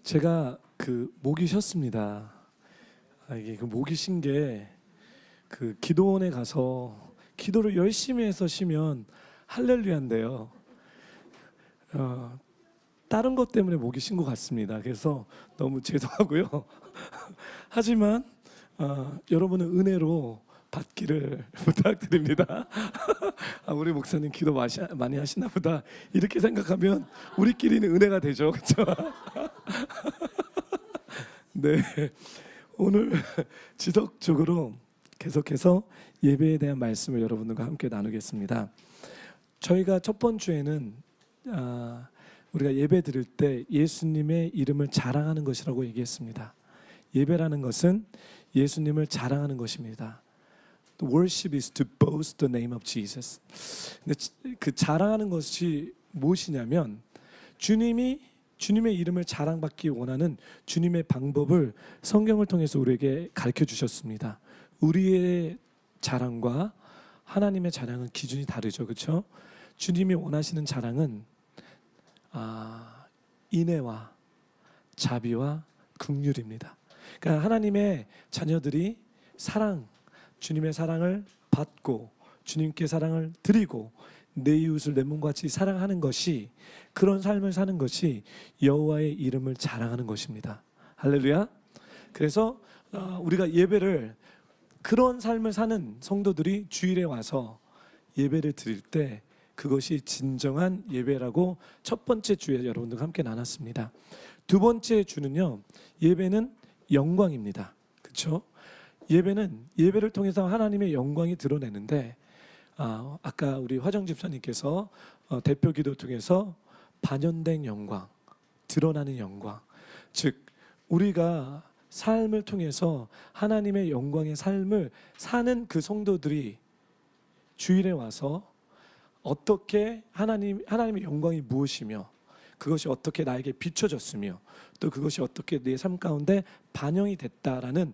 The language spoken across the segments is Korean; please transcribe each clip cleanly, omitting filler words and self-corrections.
제가 목이 쉬었습니다. 이게 목이 쉰 게 기도원에 가서 기도를 열심히 해서 쉬면 할렐루야인데요. 다른 것 때문에 목이 쉰 것 같습니다. 그래서 너무 죄송하고요. 하지만 여러분은 은혜로 받기를 부탁드립니다. 우리 목사님 기도 많이 하시나 보다 이렇게 생각하면 우리끼리는 은혜가 되죠, 그렇죠? 네, 오늘 지속적으로 계속해서 예배에 대한 말씀을 여러분들과 함께 나누겠습니다. 저희가 첫 번째에는 우리가 예배 드릴 때 예수님의 이름을 자랑하는 것이라고 얘기했습니다. 예배라는 것은 예수님을 자랑하는 것입니다. Worship is to boast the name of Jesus. 근데 그 자랑하는 것이 무엇이냐면 주님의 이름을 자랑받기 원하는 주님의 방법을 성경을 통해서 우리에게 가르쳐 주셨습니다. 우리의 자랑과 하나님의 자랑은 기준이 다르죠, 그렇죠? 주님이 원하시는 자랑은 인애와 자비와 긍휼입니다. 그러니까 하나님의 자녀들이 주님의 사랑을 받고 주님께 사랑을 드리고 내 이웃을 내 몸과 같이 사랑하는 것이, 그런 삶을 사는 것이 여호와의 이름을 자랑하는 것입니다. 할렐루야. 그래서 우리가 예배를, 그런 삶을 사는 성도들이 주일에 와서 예배를 드릴 때 그것이 진정한 예배라고 첫 번째 주에 여러분들과 함께 나눴습니다. 두 번째 주는요, 예배는 영광입니다. 그렇죠? 예배를 통해서 하나님의 영광이 드러내는데, 아까 우리 화정 집사님께서 대표 기도 통해서 반영된 영광, 드러나는 영광, 즉 우리가 삶을 통해서 하나님의 영광의 삶을 사는 그 성도들이 주일에 와서 어떻게 하나님의 영광이 무엇이며 그것이 어떻게 나에게 비춰졌으며 또 그것이 어떻게 내 삶 가운데 반영이 됐다라는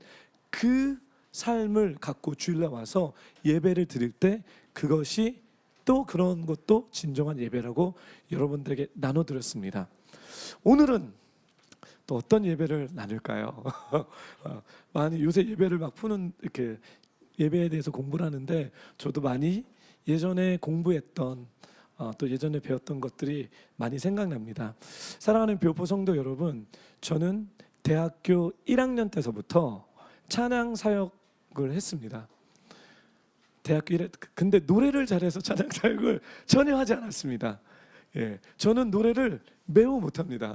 그 삶을 갖고 주일날 와서 예배를 드릴 때 그것이 또 그런 것도 진정한 예배라고 여러분들에게 나눠드렸습니다. 오늘은 또 어떤 예배를 나눌까요? 많이 요새 예배를 막 푸는, 이렇게 예배에 대해서 공부를 하는데 저도 많이 예전에 공부했던 또 예전에 배웠던 것들이 많이 생각납니다. 사랑하는 뷰포 성도 여러분, 저는 대학교 1학년 때서부터 찬양 사역을 했습니다. 근데 노래를 잘해서 찬양 사역을 전혀 하지 않았습니다. 저는 노래를 매우 못합니다.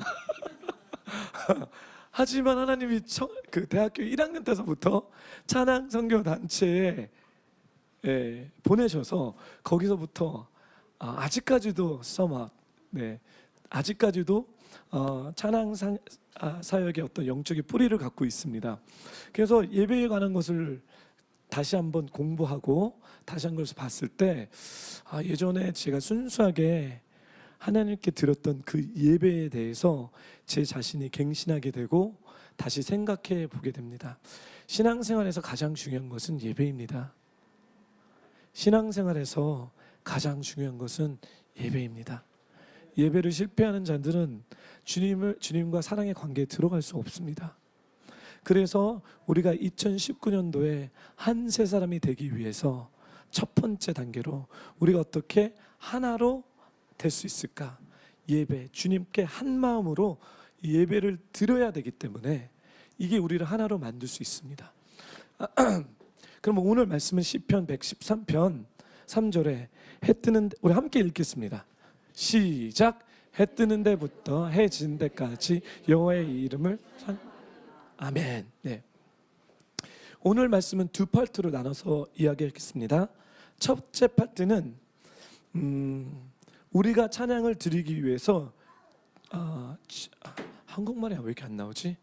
하지만 하나님이 대학교 1학년 때서부터 찬양 선교 단체에 보내셔서 거기서부터 아직까지도 아직까지도 찬양 사역의 어떤 영적인 뿌리를 갖고 있습니다. 그래서 예배에 관한 것을 다시 한번 공부하고 다시 한 것을 봤을 때 예전에 제가 순수하게 하나님께 드렸던 그 예배에 대해서 제 자신이 갱신하게 되고 다시 생각해 보게 됩니다. 신앙생활에서 가장 중요한 것은 예배입니다. 신앙생활에서 가장 중요한 것은 예배입니다. 예배를 실패하는 자들은 주님과 사랑의 관계에 들어갈 수 없습니다. 그래서 우리가 2019년도에 한 세 사람이 되기 위해서 첫 번째 단계로 우리가 어떻게 하나로 될 수 있을까? 예배, 주님께 한 마음으로 예배를 드려야 되기 때문에 이게 우리를 하나로 만들 수 있습니다. 그럼 오늘 말씀은 시편 113편 3절에 해 뜨는, 우리 함께 읽겠습니다. 시작. 해 뜨는 데부터 해 지는 데까지 여호와의 이름을 아멘. 네. 오늘 말씀은 두 파트로 나눠서 이야기하겠습니다. 첫째 파트는 우리가 찬양을 드리기 위해서 한국말이 왜 이렇게 안 나오지?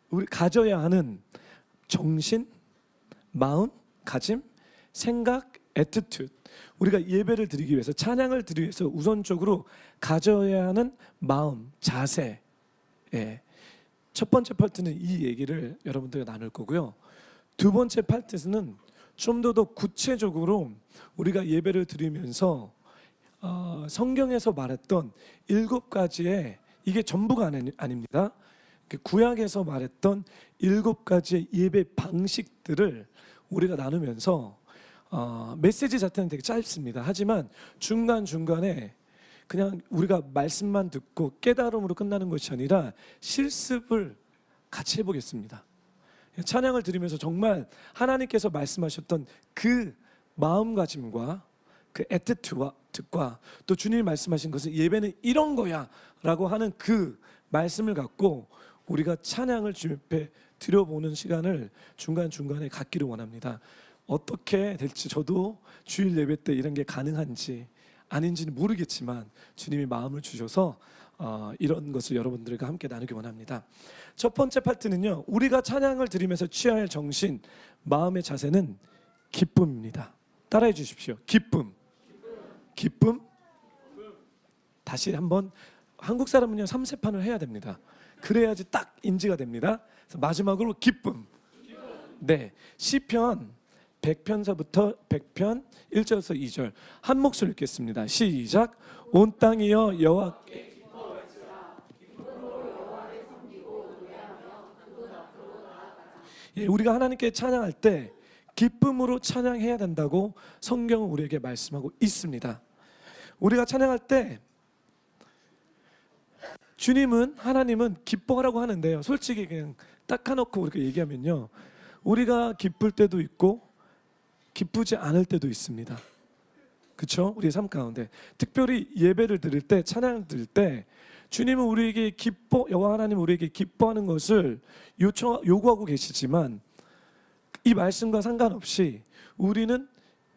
우리 가져야 하는 정신, 마음, 가짐, 생각, 애티튜드. 우리가 예배를 드리기 위해서, 찬양을 드리기 위해서 우선적으로 가져야 하는 마음, 자세. 첫 번째 파트는 이 얘기를 여러분들과 나눌 거고요. 두 번째 파트는 좀 더 구체적으로 우리가 예배를 드리면서 성경에서 말했던 7가지의 이게 전부가 아닙니다. 구약에서 말했던 7가지의 예배 방식들을 우리가 나누면서 메시지 자체는 되게 짧습니다. 하지만 중간중간에 그냥 우리가 말씀만 듣고 깨달음으로 끝나는 것이 아니라 실습을 같이 해보겠습니다. 찬양을 드리면서 정말 하나님께서 말씀하셨던 그 마음가짐과 그 애티튜드와 또 주님이 말씀하신 것은 예배는 이런 거야 라고 하는 그 말씀을 갖고 우리가 찬양을 주님 앞에 드려보는 시간을 중간중간에 갖기를 원합니다. 어떻게 될지 저도 주일 예배 때 이런 게 가능한지 아닌지는 모르겠지만 주님이 마음을 주셔서 이런 것을 여러분들과 함께 나누기 원합니다. 첫 번째 파트는요, 우리가 찬양을 드리면서 취해야 할 정신, 마음의 자세는 기쁨입니다. 따라해 주십시오. 기쁨. 다시 한번 한국 사람은요 3세판을 해야 됩니다. 그래야지 딱 인지가 됩니다. 그래서 마지막으로 기쁨. 네, 시편 100편서부터 100편 1절에서 2절 한 목소리 읽겠습니다. 시작. 온 땅이여 여호와께 우리가 하나님께 찬양할 때 기쁨으로 찬양해야 된다고 성경은 우리에게 말씀하고 있습니다. 우리가 찬양할 때 주님은 하나님은 기뻐하라고 하는데요, 솔직히 그냥 닦아놓고 우리가 얘기하면요, 우리가 기쁠 때도 있고 기쁘지 않을 때도 있습니다. 그렇죠? 우리의 삶 가운데 특별히 예배를 드릴 때, 찬양을 드릴 때 주님은 우리에게 여호와 하나님은 우리에게 기뻐하는 것을 요구하고 계시지만 이 말씀과 상관없이 우리는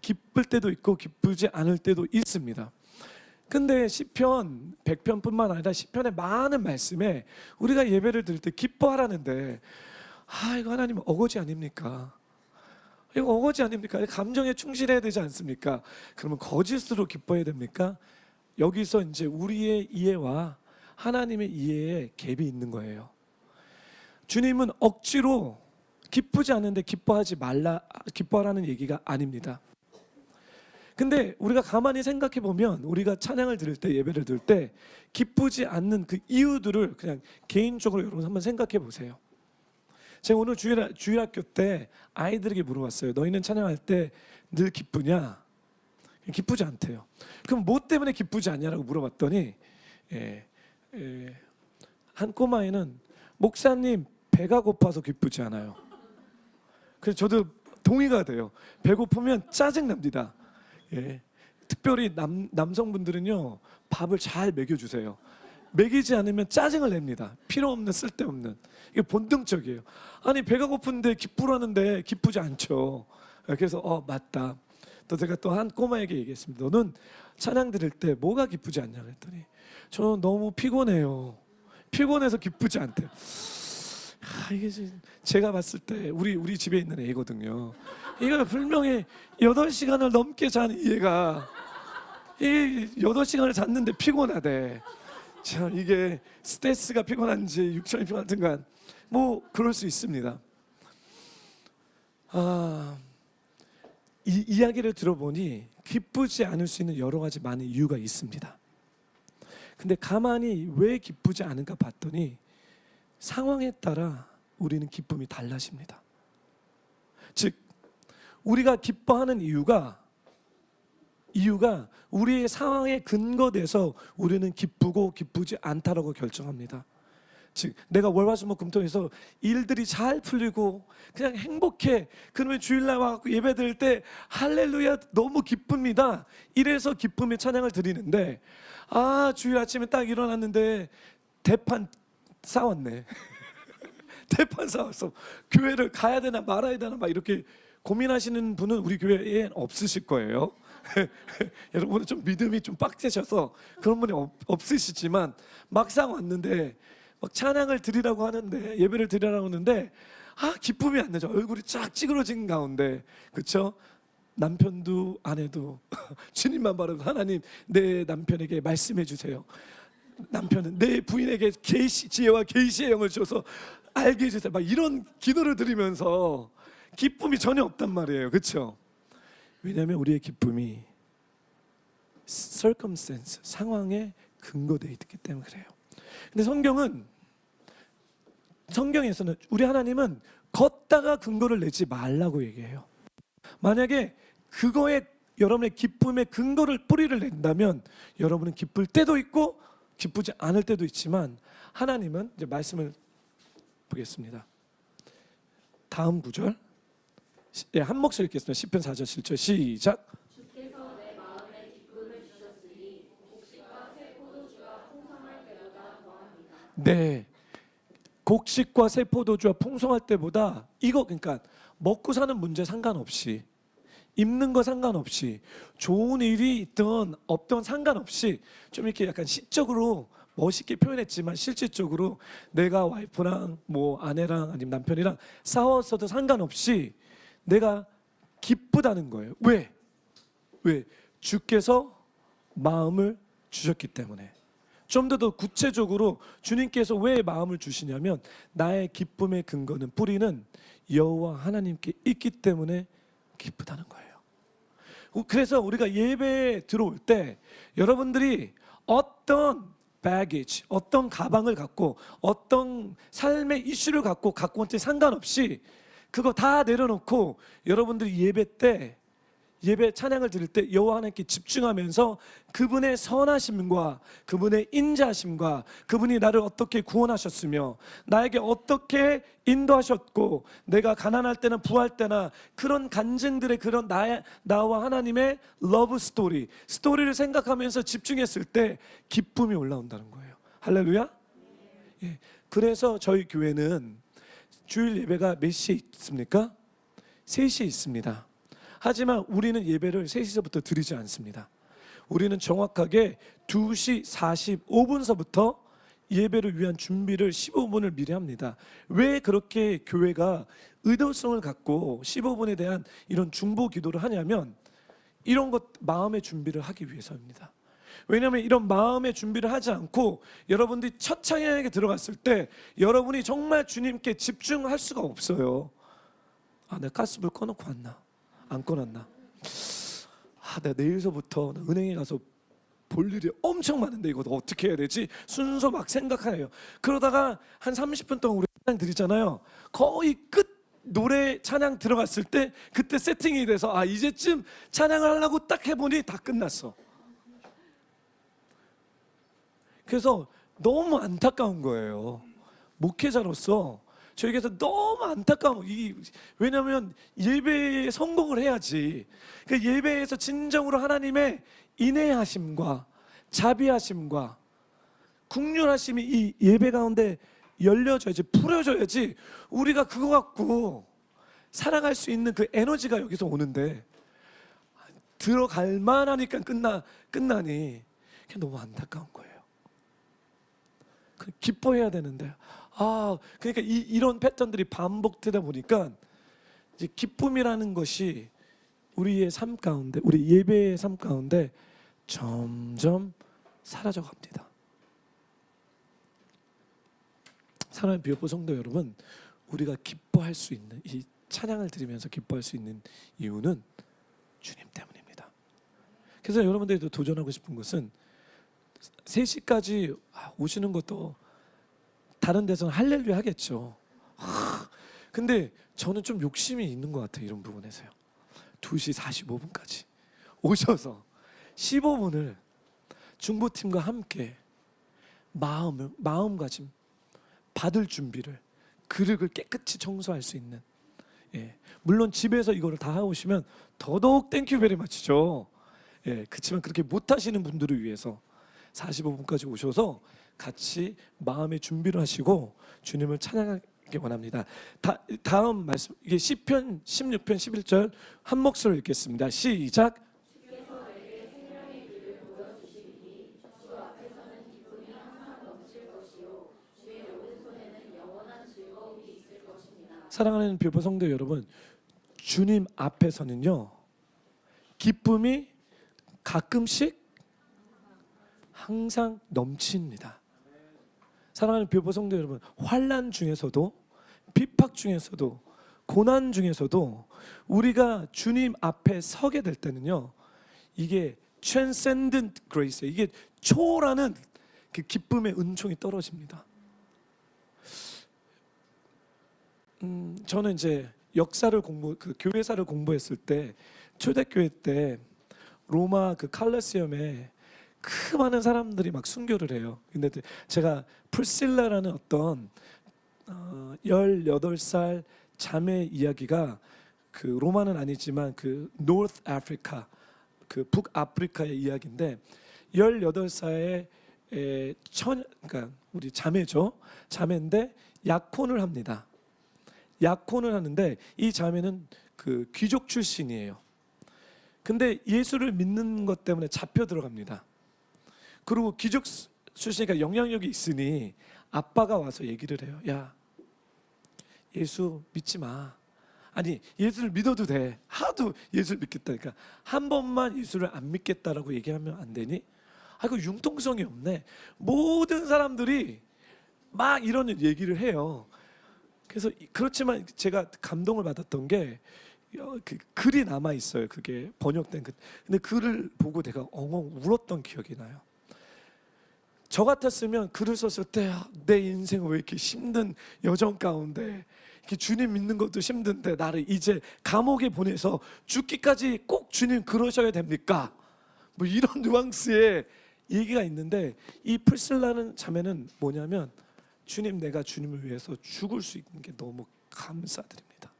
기쁠 때도 있고 기쁘지 않을 때도 있습니다. 근데 시편 100편뿐만 아니라 시편의 많은 말씀에 우리가 예배를 드릴 때 기뻐하라는데, 이거 하나님 어거지 아닙니까? 이거 어거지 아닙니까? 감정에 충실해야 되지 않습니까? 그러면 거짓으로 기뻐해야 됩니까? 여기서 이제 우리의 이해와 하나님의 이해에 갭이 있는 거예요. 주님은 억지로 기쁘지 않은데 기뻐하라는 얘기가 아닙니다. 근데 우리가 가만히 생각해 보면 우리가 찬양을 드릴 때, 예배를 드릴 때 기쁘지 않는 그 이유들을 그냥 개인적으로 여러분 한번 생각해 보세요. 제가 오늘 주일학교 때 아이들에게 물어봤어요. 너희는 찬양할 때 늘 기쁘냐? 기쁘지 않대요. 그럼 뭐 때문에 기쁘지 않냐라고 물어봤더니 한 꼬마애는 목사님 배가 고파서 기쁘지 않아요. 그래서 저도 동의가 돼요. 배고프면 짜증납니다. 특별히 남성분들은요 밥을 잘 먹여주세요. 먹이지 않으면 짜증을 냅니다. 필요 없는, 쓸데없는. 이게 본능적이에요. 아니 배가 고픈데 기쁘라는데 기쁘지 않죠. 그래서 맞다. 또 제가 또 한 꼬마에게 얘기했습니다. 너는 찬양 드릴 때 뭐가 기쁘지 않냐 그랬더니 저는 너무 피곤해요. 피곤해서 기쁘지 않대요. 이게 제가 봤을 때 우리 집에 있는 애거든요. 이거 분명히 8시간을 넘게 잔 얘가 8시간을 잤는데 피곤하대. 참 이게 스트레스가 피곤한지 육체이 피곤한가 뭐 그럴 수 있습니다. 이 이야기를 들어보니 기쁘지 않을 수 있는 여러 가지 많은 이유가 있습니다. 근데 가만히 왜 기쁘지 않은가 봤더니 상황에 따라 우리는 기쁨이 달라집니다. 즉 우리가 기뻐하는 이유가 우리의 상황에 근거돼서 우리는 기쁘고 기쁘지 않다라고 결정합니다. 즉 내가 월화수목금토에서 일들이 잘 풀리고 그냥 행복해. 그러면 주일날 와서 예배 드릴 때 할렐루야 너무 기쁩니다. 이래서 기쁨의 찬양을 드리는데 주일 아침에 딱 일어났는데 대판 싸웠네. 대판 싸웠어. 교회를 가야 되나 말아야 되나 막 이렇게 고민하시는 분은 우리 교회에 없으실 거예요. 여러분은 좀 믿음이 좀 빡세셔서 그런 분이 없으시지만 막상 왔는데 막 찬양을 드리라고 하는데, 예배를 드리라고 하는데 기쁨이 안 나죠. 얼굴이 쫙 찌그러진 가운데, 그렇죠? 남편도 아내도 주님만 바라보고 하나님 내 남편에게 말씀해 주세요. 남편은 내 부인에게 지혜와 계시의 영을 줘서 알게 해주세요. 막 이런 기도를 드리면서 기쁨이 전혀 없단 말이에요. 그렇죠? 왜냐하면 우리의 기쁨이 circumstance, 상황에 근거되어 있기 때문에 그래요. 근데 성경에서는 우리 하나님은 걷다가 근거를 내지 말라고 얘기해요. 만약에 그거에 여러분의 기쁨의 근거를 뿌리를 낸다면 여러분은 기쁠 때도 있고 기쁘지 않을 때도 있지만 하나님은 이제 말씀을 보겠습니다. 다음 구절 한 목소리 읽겠습니다. 시편 4절 7절 시작. 주께서 내 마음에 기쁨을 주셨으니 곡식과 새 포도주가 풍성할 때보다 더합니다. 네, 곡식과 새 포도주가 풍성할 때보다 이거 그러니까 먹고 사는 문제 상관없이 입는 거 상관없이 좋은 일이 있던 없던 상관없이 좀 이렇게 약간 시적으로 멋있게 표현했지만 실질적으로 내가 와이프랑 뭐 아내랑 아니면 남편이랑 싸웠어도 상관없이 내가 기쁘다는 거예요. 왜? 주께서 마음을 주셨기 때문에. 좀 더 구체적으로 주님께서 왜 마음을 주시냐면 나의 기쁨의 근거는 뿌리는 여호와 하나님께 있기 때문에 기쁘다는 거예요. 그래서 우리가 예배에 들어올 때 여러분들이 어떤 baggage, 어떤 가방을 갖고 어떤 삶의 이슈를 갖고 온지 상관없이 그거 다 내려놓고 여러분들이 예배 찬양을 드릴 때 여호와 하나님께 집중하면서 그분의 선하심과 그분의 인자하심과 그분이 나를 어떻게 구원하셨으며 나에게 어떻게 인도하셨고 내가 가난할 때나 부할 때나 그런 간증들의 그런 나와 하나님의 러브 스토리를 생각하면서 집중했을 때 기쁨이 올라온다는 거예요. 할렐루야. 예. 그래서 저희 교회는 주일 예배가 몇 시에 있습니까? 3시에 있습니다. 하지만 우리는 예배를 3시서부터 드리지 않습니다. 우리는 정확하게 2시 45분서부터 예배를 위한 준비를 15분을 미리 합니다. 왜 그렇게 교회가 의도성을 갖고 15분에 대한 이런 중보 기도를 하냐면 이런 것 마음의 준비를 하기 위해서입니다. 왜냐하면 이런 마음의 준비를 하지 않고 여러분들이 첫 찬양에 들어갔을 때 여러분이 정말 주님께 집중할 수가 없어요. 아, 내가 가스불 꺼놓고 왔나? 안 꺼놨나? 내가 내일서부터 은행에 가서 볼 일이 엄청 많은데 이거 어떻게 해야 되지? 순서 막 생각해요. 그러다가 한 30분 동안 우리 찬양 드리잖아요. 거의 끝 노래 찬양 들어갔을 때 그때 세팅이 돼서 이제쯤 찬양을 하려고 딱 해보니 다 끝났어. 그래서 너무 안타까운 거예요. 목회자로서 저에게서 너무 안타까운 왜냐하면 예배에 성공을 해야지. 그 예배에서 진정으로 하나님의 인애하심과 자비하심과 긍휼하심이 이 예배 가운데 열려져야지, 풀어져야지 우리가 그거 갖고 살아갈 수 있는 그 에너지가 여기서 오는데 들어갈 만하니까 끝나니 그게 너무 안타까운 거예요. 기뻐해야 되는데 그러니까 이런 패턴들이 반복되다 보니까 이제 기쁨이라는 것이 우리의 삶 가운데, 우리 예배의 삶 가운데 점점 사라져 갑니다. 사랑하는 비오포 성도 여러분, 우리가 기뻐할 수 있는, 이 찬양을 드리면서 기뻐할 수 있는 이유는 주님 때문입니다. 그래서 여러분들도 도전하고 싶은 것은 3시까지 오시는 것도 다른 데서는 할렐루야 하겠죠. 근데 저는 좀 욕심이 있는 것 같아요. 이런 부분에서요. 2시 45분까지 오셔서 15분을 중보팀과 함께 마음가짐 받을 준비를, 그릇을 깨끗이 청소할 수 있는, 물론 집에서 이거를 다 하오시면 더더욱 땡큐 베리 마치죠. 그렇지만 그렇게 못하시는 분들을 위해서 45분까지 오셔서 같이 마음의 준비를 하시고 주님을 찬양하기 원합니다. 다음 말씀, 이게 시편 16편 11절 한 목소리로 읽겠습니다. 시작. 주께서 내게 생명의 길을 보여주시리니 주 앞에서는 기쁨이 항상 넘칠 것이요 주의 오른손에는 영원한 즐거움이 있을 것입니다. 사랑하는 뷰포 성도 여러분, 주님 앞에서는요 기쁨이 가끔씩 항상 넘칩니다. 사랑하는 뷰포 성도 여러분, 환난 중에서도 핍박 중에서도 고난 중에서도 우리가 주님 앞에 서게 될 때는요 이게 transcendent grace, 이게 초월하는 그 기쁨의 은총이 떨어집니다. 저는 이제 역사를 그 교회사를 공부했을 때 초대교회 때 로마 그 칼레시엄에 그 많은 사람들이 막 순교를 해요. 근데 제가 프리실라라는 어떤 18살 자매 이야기가 그 로마는 아니지만 그 노스 아프리카, 그 북아프리카의 이야기인데 18살의 그러니까 우리 자매죠. 자매인데 약혼을 합니다. 약혼을 하는데 이 자매는 그 귀족 출신이에요. 근데 예수를 믿는 것 때문에 잡혀 들어갑니다. 그리고 귀족 출신이니까 영향력이 있으니 아빠가 와서 얘기를 해요. 야, 예수 믿지 마. 아니, 예수를 믿어도 돼. 하도 예수를 믿겠다니까. 한 번만 예수를 안 믿겠다라고 얘기하면 안 되니? 아, 이거 융통성이 없네. 모든 사람들이 막 이런 얘기를 해요. 그래서 그렇지만 제가 감동을 받았던 게 그 글이 남아 있어요. 그게 번역된 글. 근데 글을 보고 내가 엉엉 울었던 기억이 나요. 저 같았으면 글을 썼을 때 내 인생은 왜 이렇게 힘든 여정 가운데 이렇게 주님 믿는 것도 힘든데 나를 이제 감옥에 보내서 죽기까지 꼭 주님 그러셔야 됩니까? 뭐 이런 뉘앙스의 얘기가 있는데 이 프리실라는 자매는 뭐냐면 주님, 내가 주님을 위해서 죽을 수 있는 게 너무 감사드립니다.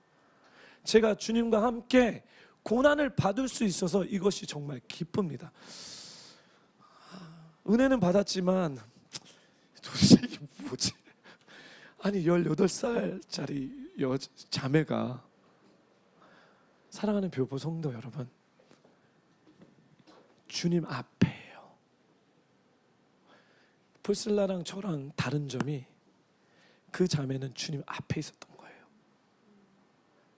제가 주님과 함께 고난을 받을 수 있어서 이것이 정말 기쁩니다. 은혜는 받았지만 도대체 이게 뭐지? 아니 18살짜리 자매가 사랑하는 교포 성도 여러분, 주님 앞에요. 프리실라랑 저랑 다른 점이 그 자매는 주님 앞에 있었던 거예요.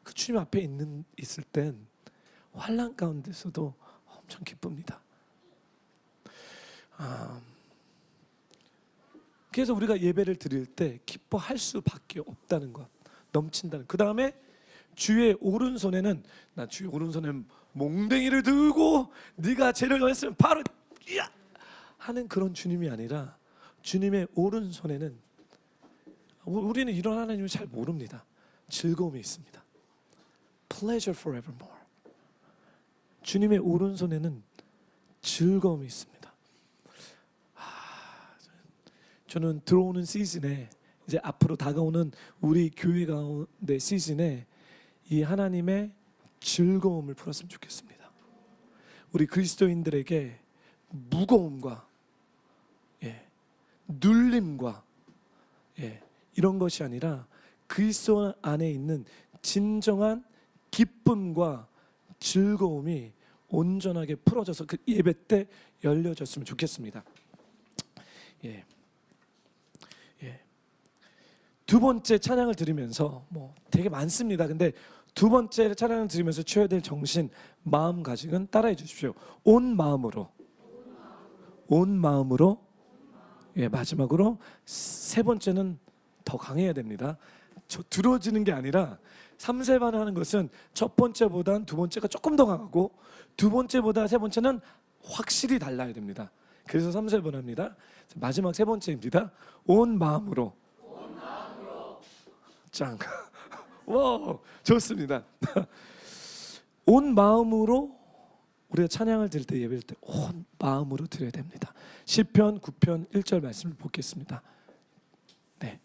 그 주님 앞에 있을 땐 환난 가운데서도 엄청 기쁩니다. 그래서 우리가 예배를 드릴 때 기뻐할 수밖에 없다는 것, 넘친다는. 그 다음에 주의 오른손에는, 나 주의 오른손에 몽댕이를 들고 네가 죄를 정했으면 바로 이야! 하는 그런 주님이 아니라 주님의 오른손에는, 우리는 이런 하나님을 잘 모릅니다. 즐거움이 있습니다. Pleasure forevermore. 주님의 오른손에는 즐거움이 있습니다. 저는 들어오는 시즌에, 이제 앞으로 다가오는 우리 교회 가운데 시즌에 이 하나님의 즐거움을 풀었으면 좋겠습니다. 우리 그리스도인들에게 무거움과 눌림과 이런 것이 아니라 그리스도 안에 있는 진정한 기쁨과 즐거움이 온전하게 풀어져서 그 예배 때 열려졌으면 좋겠습니다. 두 번째 찬양을 드리면서 뭐 되게 많습니다. 근데 두 번째 찬양을 드리면서 취해야 될 정신, 마음가짐은 따라해 주십시오. 온 마음으로. 마지막으로 세 번째는 더 강해야 됩니다. 저 들어지는 게 아니라 3세반 하는 것은 첫 번째보단 두 번째가 조금 더 강하고 두 번째보다 세 번째는 확실히 달라야 됩니다. 그래서 3세번 합니다. 마지막 세 번째입니다. 온 마음으로. 짱. 와, 좋습니다. 온 마음으로 우리가 찬양을 드릴 때, 예배를 때 온 마음으로 드려야 됩니다. 시편 9편 1절 말씀을 보겠습니다. 네.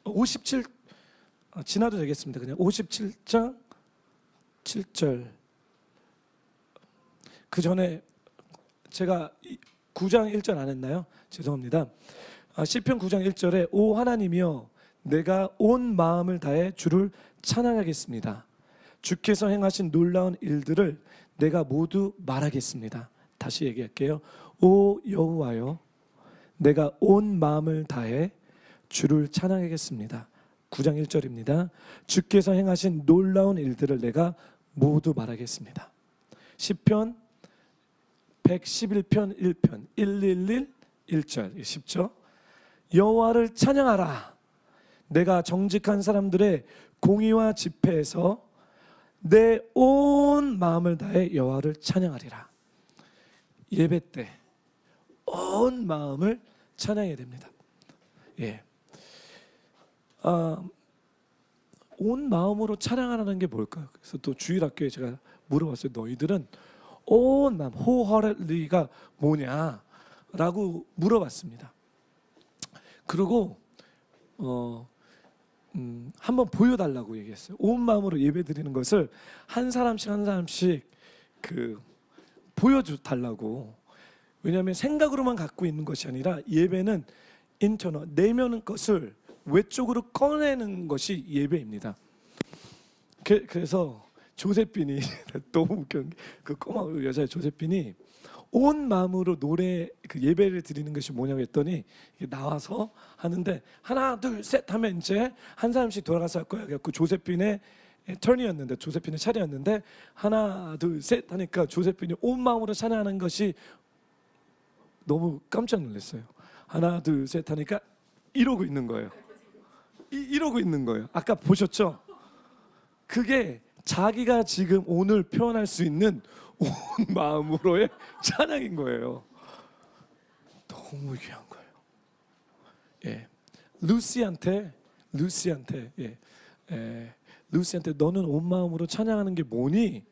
57 지나도 되겠습니다. 그냥 57장 7절. 그 전에 제가 9장 1절 안 했나요? 죄송합니다. 시편 9장 1절에 오 하나님이여 내가 온 마음을 다해 주를 찬양하겠습니다. 주께서 행하신 놀라운 일들을 내가 모두 말하겠습니다. 다시 얘기할게요. 오 여호와여 내가 온 마음을 다해 주를 찬양하겠습니다. 9장 1절입니다. 주께서 행하신 놀라운 일들을 내가 모두 말하겠습니다. 시편 111편 1편 111 1절 쉽죠? 여호와를 찬양하라. 내가 정직한 사람들의 공의와 집회에서 내 온 마음을 다해 여호와를 찬양하리라. 예배 때 온 마음을 찬양해야 됩니다. 예. 온 마음으로 찬양하라는 게 뭘까요? 그래서 또 주일학교에 제가 물어봤어요. 너희들은 온 마음, wholeheartedly가 뭐냐라고 물어봤습니다. 그리고 한번 보여달라고 얘기했어요. 온 마음으로 예배드리는 것을 한 사람씩 보여달라고. 왜냐하면 생각으로만 갖고 있는 것이 아니라 예배는 인터너, 내면 것을 외적으로 꺼내는 것이 예배입니다. 그래서 조세핀이 너무 웃겼는 게, 그 꼬마 여자 조세핀이 온 마음으로 노래 예배를 드리는 것이 뭐냐고 했더니 나와서 하는데 하나 둘 셋 하면 이제 한 사람씩 돌아가서 할 거야. 그래서 조세핀의 턴이었는데, 조세핀의 차례였는데 하나 둘 셋 하니까 조세핀이 온 마음으로 찬양하는 것이 너무 깜짝 놀랐어요. 하나 둘 셋 하니까 이러고 있는 거예요. 이러고 있는 거예요. 아까 보셨죠? 그게 자기가 지금 오늘 표현할 수 있는 온 마음으로의 찬양인 거예요. 너무 귀한 거예요. 예, 루시한테 너는 온 마음으로 찬양하는 게 뭐니?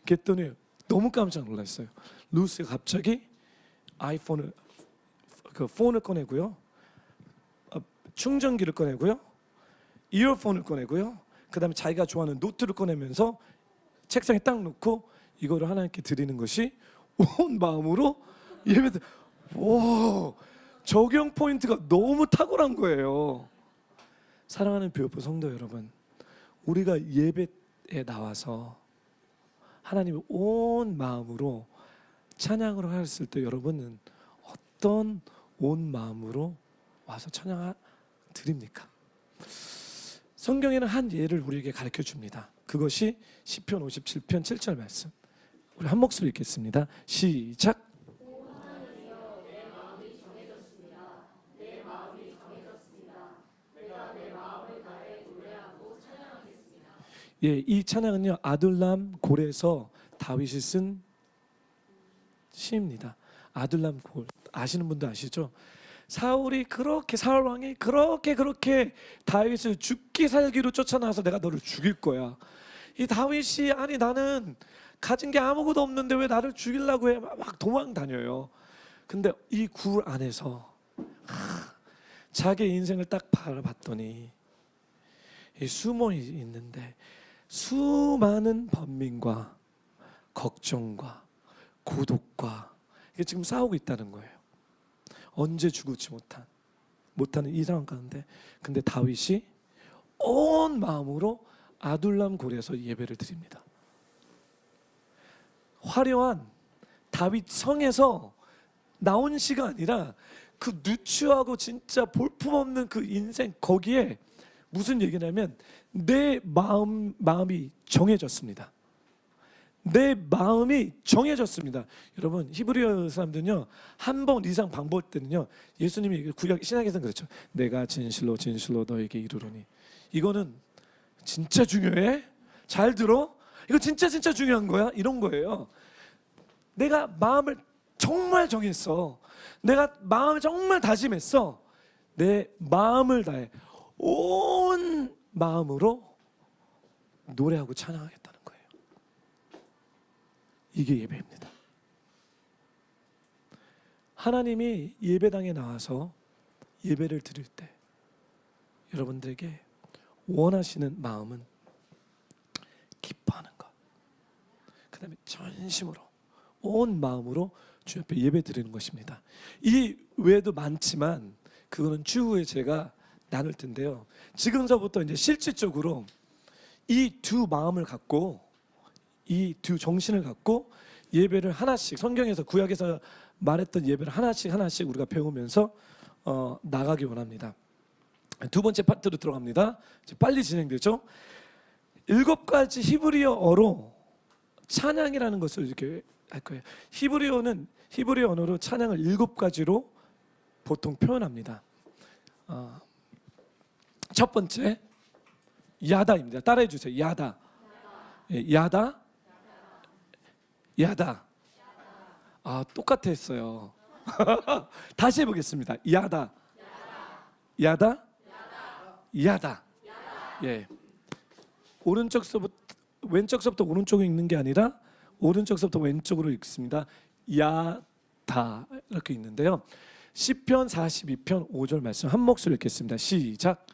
그랬더니 너무 깜짝 놀랐어요. 루시가 갑자기 폰을 꺼내고요, 충전기를 꺼내고요, 이어폰을 꺼내고요, 그 다음에 자기가 좋아하는 노트를 꺼내면서 책상에 딱 놓고 이거를 하나님께 드리는 것이 온 마음으로 예배드. 와, 적용 포인트가 너무 탁월한 거예요. 사랑하는 뷰오프 성도 여러분, 우리가 예배에 나와서 하나님의 온 마음으로 찬양을 하였을 때 여러분은 어떤 온 마음으로 와서 찬양 드립니까? 성경에는 한 예를 우리에게 가르쳐 줍니다. 그것이 시편 57편 7절 말씀. 우리 한 목소리 읽겠습니다. 시작. 예, 이 찬양은요 아둘람 골에서 다윗이 쓴 시입니다. 아둘람 골 아시는 분도 아시죠? 사울 왕이 그렇게 다윗을 죽기 살기로 쫓아나서 내가 너를 죽일 거야. 이 다윗이 아니 나는 가진 게 아무것도 없는데 왜 나를 죽이려고 해? 막 도망 다녀요. 근데 이 굴 안에서 자기 인생을 딱 바라봤더니 숨어 있는데 수많은 번민과 걱정과 고독과 이게 지금 싸우고 있다는 거예요. 언제 죽을지 못하는 이 상황 가운데, 근데 다윗이 온 마음으로 아둘람 골에서 예배를 드립니다. 화려한 다윗 성에서 나온 시가 아니라 그 누추하고 진짜 볼품없는 그 인생, 거기에 무슨 얘기냐면 내 마음이 정해졌습니다. 내 마음이 정해졌습니다. 여러분, 히브리어 사람들은요 한 번 이상 반복할 때는요, 예수님이 구약 신약에서는 그렇죠. 내가 진실로 너에게 이르노니. 이거는 진짜 중요해. 잘 들어. 이거 진짜 중요한 거야. 이런 거예요. 내가 마음을 정말 정했어. 내가 마음을 정말 다짐했어. 내 마음을 다해 온 마음으로 노래하고 찬양하겠다는 거예요. 이게 예배입니다. 하나님이 예배당에 나와서 예배를 드릴 때 여러분들에게 원하시는 마음은 기뻐하는 것, 그 다음에 전심으로 온 마음으로 주 앞에 예배 드리는 것입니다. 이 외에도 많지만 그거는 추후에 제가 나눌 텐데요. 지금서부터 이제 실질적으로 이 두 마음을 갖고, 이 두 정신을 갖고 예배를 하나씩, 성경에서 구약에서 말했던 예배를 하나씩 우리가 배우면서 나가기 원합니다. 두 번째 파트로 들어갑니다. 이제 빨리 진행되죠. 7가지 히브리어로 찬양이라는 것을 이렇게 할 거예요. 히브리어 언어로 찬양을 7가지로 보통 표현합니다. 첫 번째 야다입니다. 따라해 주세요. 야다. 예, 야다, 야다. 아, 똑같아 했어요. 다시 해보겠습니다. 야다, 야다, 야다. 예, 오른쪽서부터 왼쪽서부터 오른쪽에 읽는 게 아니라 오른쪽서부터 왼쪽으로 읽습니다. 야다 이렇게 읽는데요. 시편 42편 5절 말씀 한 목소리 읽겠습니다. 시작.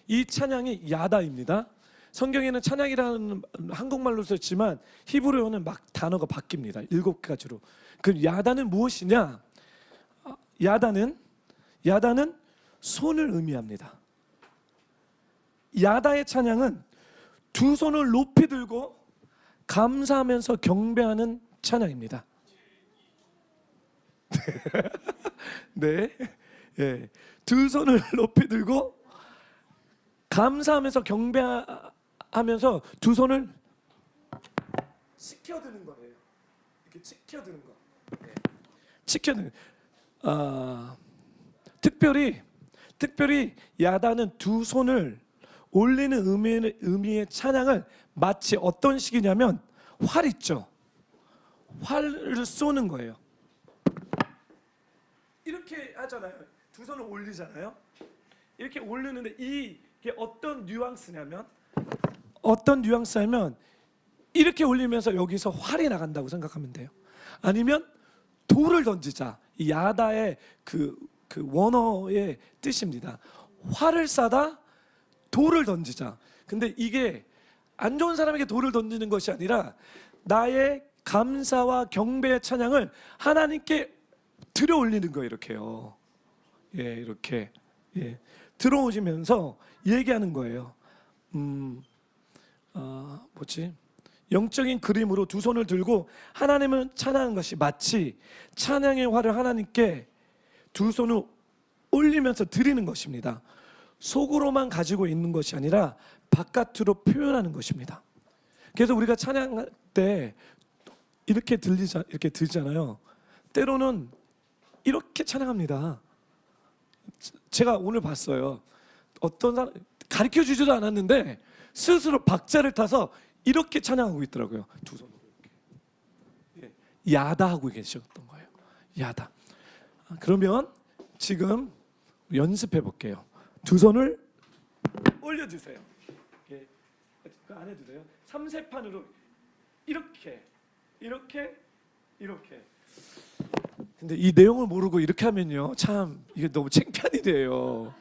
이 찬양이 야다입니다. 성경에는 찬양이라는 한국말로 썼지만 히브리어는 막 단어가 바뀝니다. 7가지로. 그 야다는 무엇이냐? 야다는 손을 의미합니다. 야다의 찬양은 두 손을 높이 들고 감사하면서 경배하는 찬양입니다. 네, 예, 두 손을 높이 들고 감사하면서 경배하면서 두 손을 치켜드는 거예요. 이렇게 치켜드는 거. 네. 치켜드는. 특별히 야다는 두 손을 올리는 의미의 찬양을 마치 어떤 식이냐면 활 있죠. 활을 쏘는 거예요. 이렇게 하잖아요. 두 손을 올리잖아요. 이렇게 올리는데 이게 어떤 뉘앙스냐면 이렇게 올리면서 여기서 활이 나간다고 생각하면 돼요. 아니면 돌을 던지자. 이 야다의 그 원어의 뜻입니다. 활을 쏴다 돌을 던지자. 근데 이게 안 좋은 사람에게 돌을 던지는 것이 아니라 나의 감사와 경배의 찬양을 하나님께 들어 올리는 거예요. 이렇게요. 예, 이렇게. 예. 들어오시면서 얘기하는 거예요. 영적인 그림으로 두 손을 들고 하나님을 찬양하는 것이 마치 찬양의 활을 하나님께 두 손을 올리면서 드리는 것입니다. 속으로만 가지고 있는 것이 아니라 바깥으로 표현하는 것입니다. 그래서 우리가 찬양할 때 이렇게 들잖아요. 때로는 이렇게 찬양합니다. 제가 오늘 봤어요. 어떤 사람 가르쳐 주지도 않았는데 스스로 박자를 타서 이렇게 찬양하고 있더라고요. 두 손으로 이렇게. 예, 야다 하고 계셨던 거예요. 야다. 그러면 지금 연습해 볼게요. 두 손을 올려주세요. 예, 안 해도 돼요. 3세판으로 이렇게. 근데 이 내용을 모르고 이렇게 하면요, 참 이게 너무 창피한 일이에요.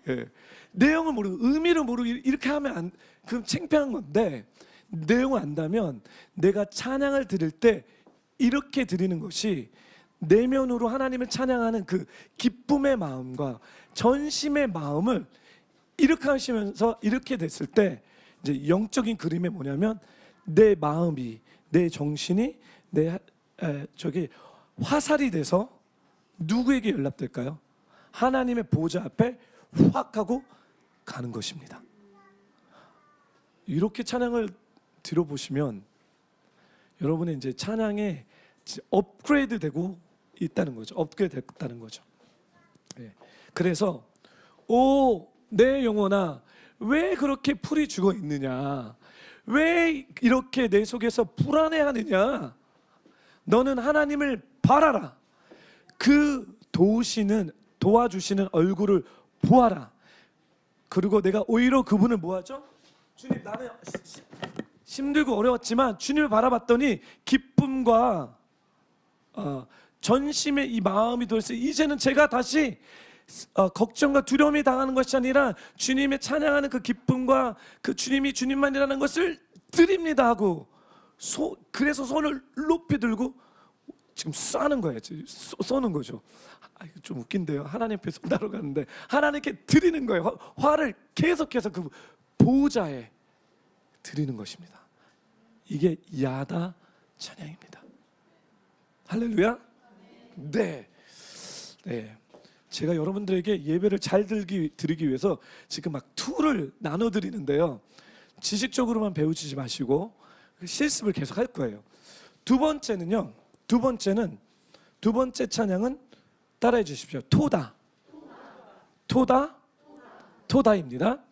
예. 내용을 모르고 의미를 모르고 이렇게 하면 그럼 창피한 건데, 내용을 안다면 내가 찬양을 드릴 때 이렇게 드리는 것이 내면으로 하나님을 찬양하는 그 기쁨의 마음과 전심의 마음을 이렇게 하시면서 이렇게 됐을 때 이제 영적인 그림이 뭐냐면 내 마음이, 내 정신이 저기 화살이 돼서 누구에게 연락될까요? 하나님의 보좌 앞에 확 하고 가는 것입니다. 이렇게 찬양을 들어보시면 여러분의 이제 찬양에 업그레이드 되고 있다는 거죠. 업그레이드 됐다는 거죠. 네. 그래서 내 영혼아, 왜 그렇게 풀이 죽어 있느냐? 왜 이렇게 내 속에서 불안해하느냐? 너는 하나님을 바라라. 그 도와주시는 얼굴을 보아라. 그리고 내가 오히려 그분을 뭐하죠? 주님, 나는 힘들고 어려웠지만 주님을 바라봤더니 기쁨과 전심의 이 마음이 들었어요. 이제는 제가 다시 걱정과 두려움이 당하는 것이 아니라 주님의 찬양하는 그 기쁨과 그 주님이 주님만이라는 것을 드립니다 하고 그래서 손을 높이 들고 지금 쏘는 거예요. 쏘는 거죠. 이거 좀 웃긴데요. 하나님 앞에 손다로 가는데 하나님께 드리는 거예요. 화를 계속해서 그 보호자에 드리는 것입니다. 이게 야다 찬양입니다. 할렐루야. 네. 제가 여러분들에게 예배를 잘 드리기 위해서 지금 막 툴을 나눠드리는데요. 지식적으로만 배우지 마시고 실습을 계속 할 거예요. 두 번째는요. 두 번째 찬양은 따라해 주십시오. 토다입니다.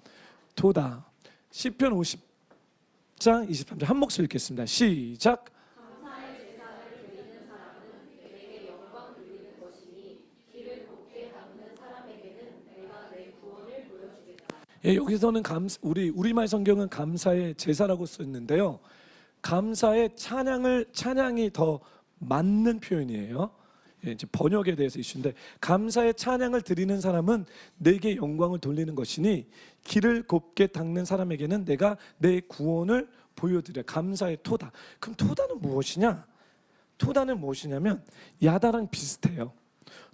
토다. 시편 50장 23절 한 목소리 읽겠습니다. 시작. 감사의 제사를 드리는 사람은 내게 영광 돌리는 것이니 길을 곱게 닦는 사람에게는 내가 내 구원을 보여주겠다. 예, 여기서는 우리말 성경은 감사의 제사라고 썼는데요. 감사의 찬양이 더 맞는 표현이에요. 예, 이제 번역에 대해서 이슈인데, 감사의 찬양을 드리는 사람은 내게 영광을 돌리는 것이니 길을 곱게 닦는 사람에게는 내가 내 구원을 보여드려. 감사의 토다. 그럼 토다는 무엇이냐? 토다는 무엇이냐면 야다랑 비슷해요.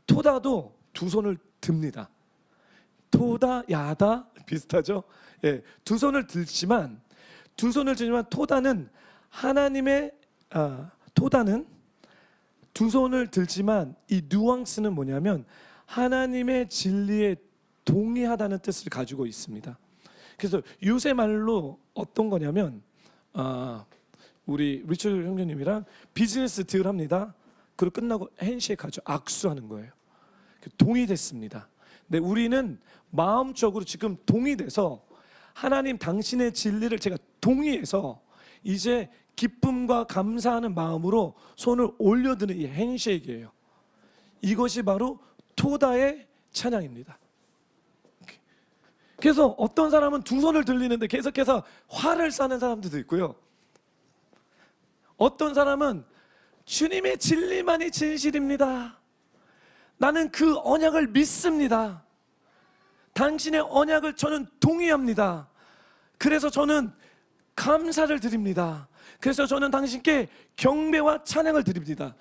토다도 두 손을 듭니다. 토다, 야다 비슷하죠? 예, 두 손을 들지만 토다는 하나님의 토다는 두 손을 들지만 이 뉘앙스는 뭐냐면 하나님의 진리에 동의하다는 뜻을 가지고 있습니다. 그래서 요새 말로 어떤 거냐면 우리 리처드 형제님이랑 비즈니스 딜 합니다. 그리고 끝나고 핸쉐이크 하죠. 악수하는 거예요. 동의됐습니다. 근데 우리는 마음적으로 지금 동의돼서 하나님 당신의 진리를 제가 동의해서 이제 기쁨과 감사하는 마음으로 손을 올려드는 이 핸쉐이크예요. 이것이 바로 토다의 찬양입니다. 그래서 어떤 사람은 두 손을 들리는데 계속해서 화를 싸는 사람들도 있고요. 어떤 사람은 주님의 진리만이 진실입니다. 나는 그 언약을 믿습니다. 당신의 언약을 저는 동의합니다. 그래서 저는 감사를 드립니다. 그래서 저는 당신께 경배와 찬양을 드립니다.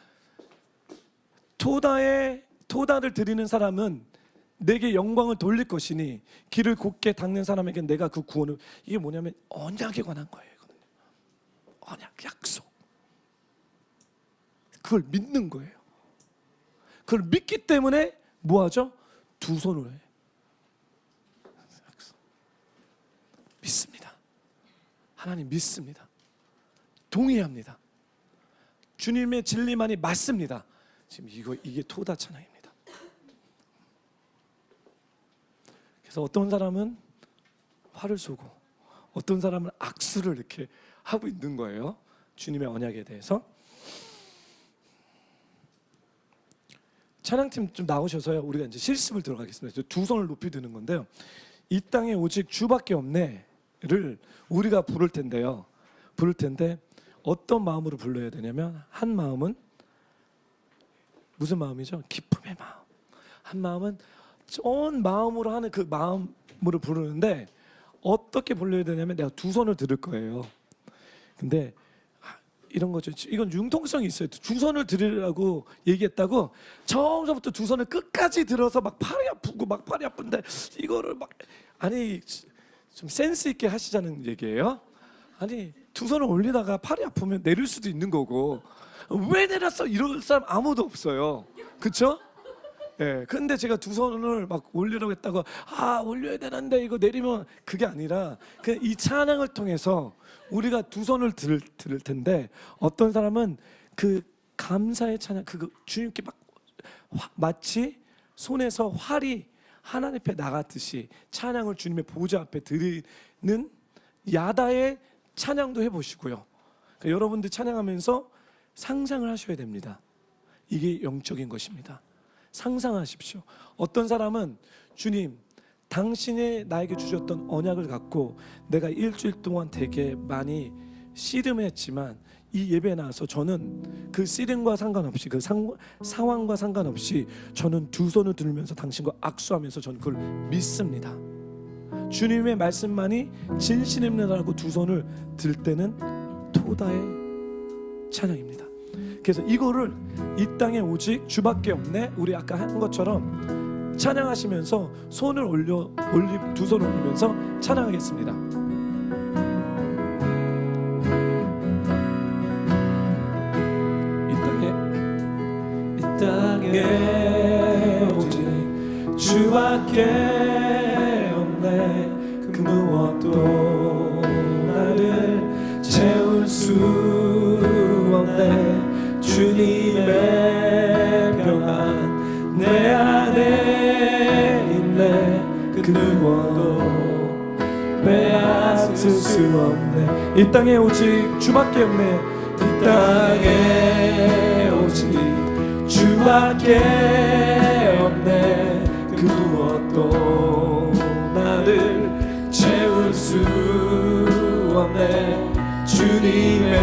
토다를 드리는 사람은 내게 영광을 돌릴 것이니 길을 곱게 닦는 사람에게 내가 그 구원을. 이게 뭐냐면 언약에 관한 거예요. 언약, 약속. 그걸 믿는 거예요. 그걸 믿기 때문에 뭐하죠? 두 손으로 해요. 믿습니다. 하나님 믿습니다. 동의합니다. 주님의 진리만이 맞습니다. 지금 이게 토다 찬양입니다. 그래서 어떤 사람은 화를 쏘고 어떤 사람은 악수를 이렇게 하고 있는 거예요. 주님의 언약에 대해서. 찬양팀 좀 나오셔서요. 우리가 이제 실습을 들어가겠습니다. 두 손을 높이 드는 건데요. 이 땅에 오직 주밖에 없네를 우리가 부를 텐데 어떤 마음으로 불러야 되냐면, 한 마음은 무슨 마음이죠? 기쁨의 마음. 한 마음은 온 마음으로 하는 그 마음으로 부르는데, 어떻게 불러야 되냐면 내가 두 손을 들을 거예요. 근데 이런 거죠. 이건 융통성이 있어요. 두 손을 들으라고 얘기했다고 처음부터 두 손을 끝까지 들어서 막 팔이 아프고 막 팔이 아픈데 이거를 막, 아니 좀 센스 있게 하시자는 얘기예요. 아니 두 손을 올리다가 팔이 아프면 내릴 수도 있는 거고, 왜 내렸어? 이럴 사람 아무도 없어요. 그렇죠? 예. 근데 제가 두 손을 막 올리라고 했다고 올려야 되는데 이거 내리면, 그게 아니라 이 찬양을 통해서 우리가 두 손을 들을 텐데, 어떤 사람은 그 감사의 찬양, 그 주님께 막 마치 손에서 활이 하나님 앞에 나갔듯이 찬양을 주님의 보좌 앞에 드리는 야다의 찬양도 해보시고요. 그러니까 여러분들 찬양하면서 상상을 하셔야 됩니다. 이게 영적인 것입니다. 상상하십시오. 어떤 사람은 주님, 당신이 나에게 주셨던 언약을 갖고 내가 일주일 동안 되게 많이 씨름했지만 이 예배에 나와서 저는 그 씨름과 상관없이, 그 상황과 상관없이 저는 두 손을 들면서 당신과 악수하면서 저는 그걸 믿습니다. 주님의 말씀만이 진실입니다라고 두 손을 들 때는 토다의 찬양입니다. 그래서 이거를 이 땅에 오직 주밖에 없네, 우리 아까 한 것처럼 찬양하시면서 손을 두 손을 올리면서 찬양하겠습니다. 이 땅에 오직 주밖에 없네, 그 무엇도 나를 채울 수 없네. 주님의 평안 내 안에 있네. 그 누구도 빼앗을 수 없네. 이 땅에 오직 주밖에 없네. 이 땅에 오직 주밖에 없네. 그 무엇도 나를 채울 수 없네. 주님의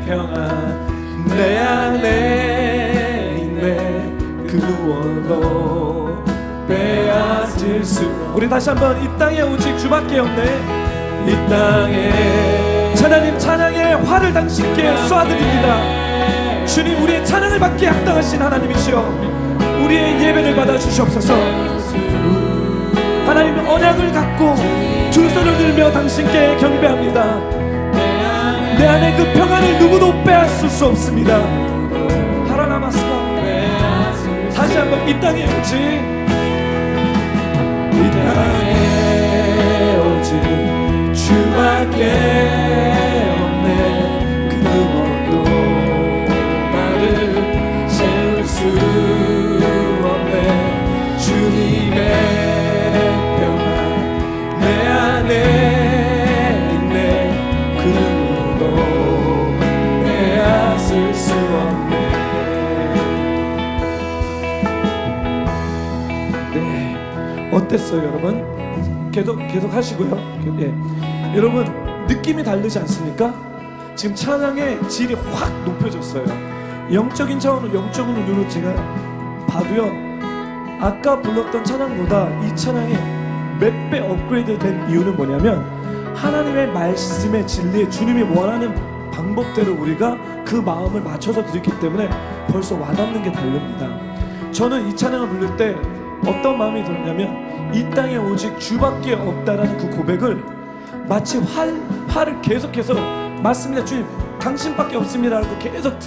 평안 내 안에 있네. 그 무엇도 빼앗을 수. 우리 다시 한번 이 땅에 오직 주밖에 없네. 이 땅에 하나님 찬양의 화를 당신께 쏘아드립니다. 주님, 우리의 찬양을 받기에 합당하신 하나님이시여, 우리의 예배를 받아 주시옵소서. 하나님, 언약을 갖고 두 손을 들며 당신께 경배합니다. 내 안에 그 평안을 누구도 빼앗을 수 없습니다. 하라나마스가 다시 한번 이 땅에 오직, 이 땅에 오직 주밖에 없네. 그 누구도 나를 채울 수 없네. 주님의 평안 내 안에 있네. 그 누구도 빼앗을 수 없네. 네, 어땠어요 여러분? 계속 하시고요. 예. 여러분, 느낌이 다르지 않습니까? 지금 찬양의 질이 확 높여졌어요. 영적인 차원으로, 영적인 눈으로 제가 봐도요, 아까 불렀던 찬양보다 이 찬양이 몇 배 업그레이드 된 이유는 뭐냐면, 하나님의 말씀의 진리에 주님이 원하는 방법대로 우리가 그 마음을 맞춰서 드렸기 때문에 벌써 와닿는 게 다릅니다. 저는 이 찬양을 부를 때 어떤 마음이 들었냐면, 이 땅에 오직 주밖에 없다라는 그 고백을 마치 화를 계속해서, 맞습니다 주님, 당신밖에 없습니다 라고 계속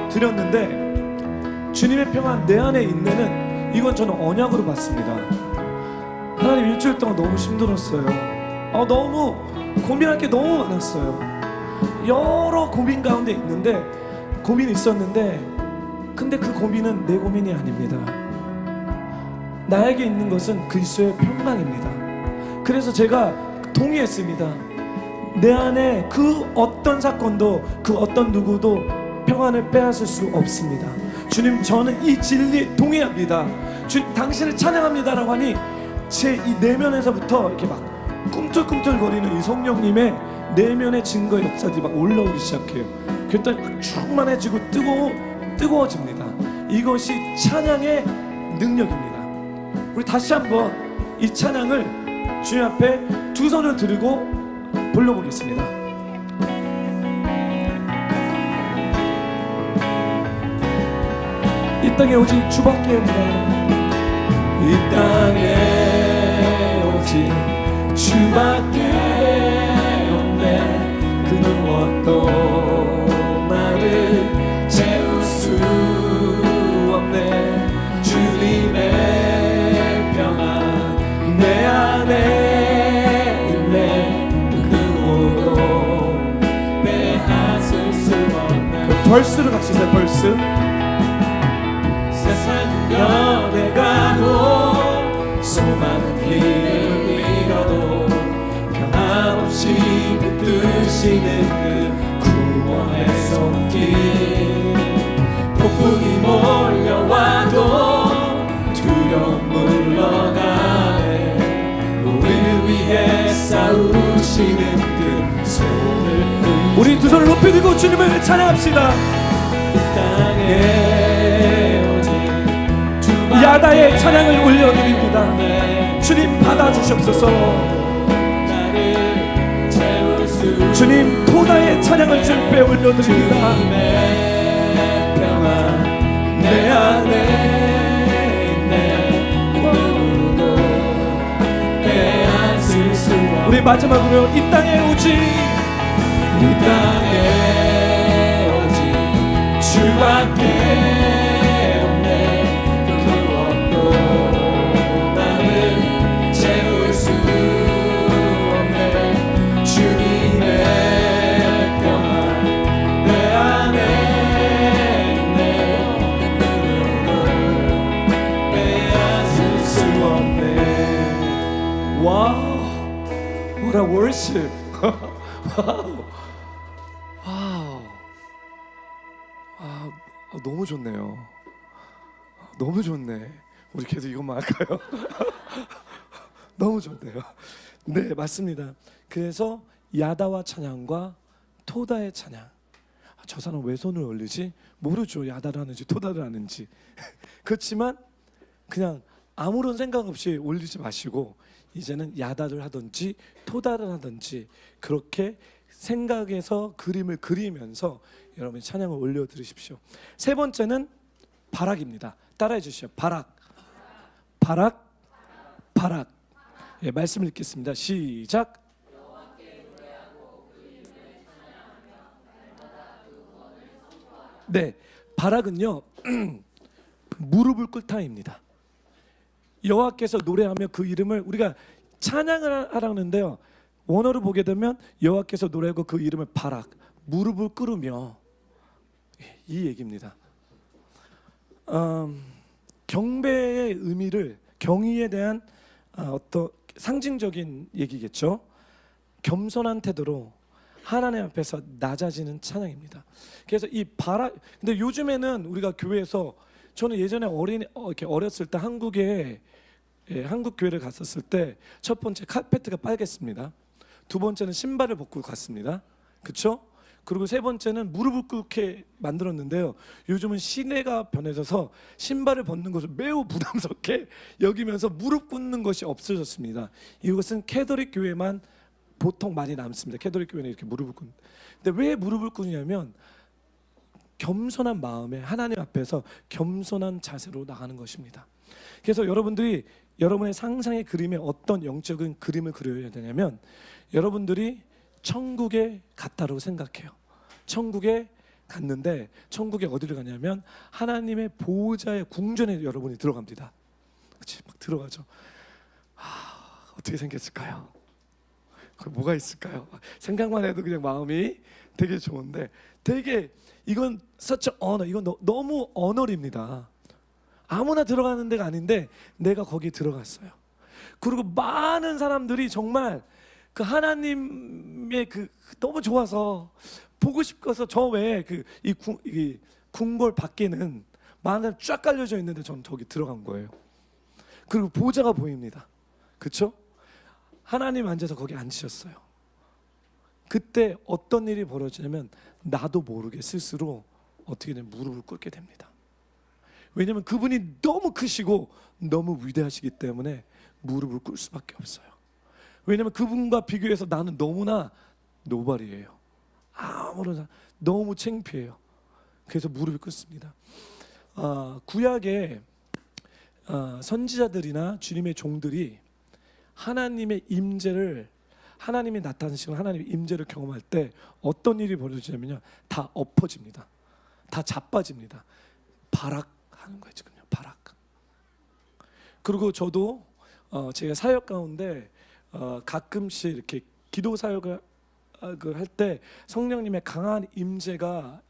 드렸는데, 주님의 평안 내 안에 있네는, 이건 저는 언약으로 봤습니다. 하나님, 일주일 동안 너무 힘들었어요. 너무 고민할 게 너무 많았어요. 여러 고민 가운데 있는데, 고민이 있었는데, 근데 그 고민은 내 고민이 아닙니다. 나에게 있는 것은 그리스도의 평강입니다. 그래서 제가 동의했습니다. 내 안에 그 어떤 사건도, 그 어떤 누구도 평안을 빼앗을 수 없습니다. 주님, 저는 이 진리에 동의합니다. 주님, 당신을 찬양합니다라고 하니 제 이 내면에서부터 이렇게 막 꿈틀꿈틀거리는 이 성령님의 내면의 증거 역사들이 막 올라오기 시작해요. 그랬더니 막 충만해지고 뜨거워집니다. 이것이 찬양의 능력입니다. 우리 다시 한번 이 찬양을 주님 앞에 두 손을 들고 불러보겠습니다. 이 땅에 오직 주밖에 없네. 이 땅에 오직 주밖에 없네. 그 무엇도 나를 채울 수 없네. 주님의 평안 내 안에 있네. 그 누구도 빼앗을 수 없네. 벌스를 같이 해요. 벌스. 세상 변해가고 수많은 길을 잃어도 변함없이 붙드시는 그 구원의 손길. 폭풍이 몰려와도 두려움 물러가네. 우리를 위해 싸우시는 그 손을. 우리 두 손을 높이 들고 주님을 찬양합시다. 이 땅에 야다의 찬양을 올려드립니다. 주님, 받아주시옵소서. 주님, 토다의 찬양을 주님께 올려드립니다. 내 안에 있네. 누구도 빼앗을 수 없네. 우리 마지막으로 이 땅에 오직, 이 땅에 오직 주밖에 와우, what a worship. 와우, 와우, 아, 너무 좋네요. 너무 좋네. 우리 계속 이것만 할까요? 너무 좋네요. 네, 맞습니다. 그래서 야다와 찬양과 토다의 찬양. 저 사람 왜 손을 올리지? 모르죠. 야다를 하는지 토다를 하는지. 그렇지만 그냥 아무런 생각 없이 올리지 마시고 이제는 야다를 하든지 토다를 하든지 그렇게 생각해서 그림을 그리면서 여러분이 찬양을 올려 드리십시오. 세 번째는 바락입니다. 따라해 주시죠. 바락, 바락, 바락. 예, 말씀을 읽겠습니다. 시작. 네, 바락은요 무릎을 꿇다입니다. 여호와께서 노래하며 그 이름을 우리가 찬양을 하라는데요. 원어로 보게 되면 여호와께서 노래하고 그 이름을 바락, 무릎을 꿇으며, 이 얘기입니다. 경배의 의미를, 경의에 대한 어떤 상징적인 얘기겠죠. 겸손한 태도로 하나님 앞에서 낮아지는 찬양입니다. 그래서 이 바락, 근데 요즘에는 우리가 교회에서, 저는 예전에 이렇게 어렸을 때 한국에, 한국 교회를 갔었을 때 첫 번째 카페트가 빨갰습니다. 두 번째는 신발을 벗고 갔습니다. 그렇죠? 그리고 세 번째는 무릎을 꿇게 만들었는데요. 요즘은 시대가 변해져서 신발을 벗는 것을 매우 부담스럽게 여기면서 무릎 꿇는 것이 없어졌습니다. 이것은 캐톨릭 교회만 보통 많이 남습니다. 캐톨릭 교회는 이렇게 무릎을 꿇는. 근데 왜 무릎을 꿇냐면 겸손한 마음에 하나님 앞에서 겸손한 자세로 나가는 것입니다. 그래서 여러분들이 여러분의 상상의 그림에 어떤 영적인 그림을 그려야 되냐면 여러분들이 천국에 갔다고 생각해요. 천국에 갔는데 천국에 어디를 가냐면 하나님의 보호자의 궁전에 여러분이 들어갑니다. 그렇지? 막 들어가죠. 어떻게 생겼을까요? 뭐가 있을까요? 생각만 해도 그냥 마음이 되게 좋은데, 되게 이건 such an honor, 이건 너무 언어입니다. 아무나 들어가는 데가 아닌데 내가 거기 들어갔어요. 그리고 많은 사람들이 정말 그 하나님의 그 너무 좋아서 보고 싶어서 저 외에 이 궁궐 밖에는 많은 사람 쫙 깔려져 있는데 저는 저기 들어간 거예요. 그리고 보좌가 보입니다. 그렇죠? 하나님 앉아서 거기 앉으셨어요. 그때 어떤 일이 벌어지냐면 나도 모르게 스스로 어떻게 되면 무릎을 꿇게 됩니다. 왜냐하면 그분이 너무 크시고 너무 위대하시기 때문에 무릎을 꿇을 수밖에 없어요. 왜냐하면 그분과 비교해서 나는 너무나 노발이에요. 아무런, 너무 창피해요. 그래서 무릎을 꿇습니다. 구약의 선지자들이나 주님의 종들이 하나님의 임재를, 하나님이 나타나시는 하나님의 임재를 경험할 때 어떤 일이 벌어지냐면요, 다 엎어집니다. 다 자빠집니다. 바락하는 거예요. 지금요, 바락. 그리고 저도 제가 사역 가운데 가끔씩 이렇게 기도 사역을 할 때 성령님의 강한 임재가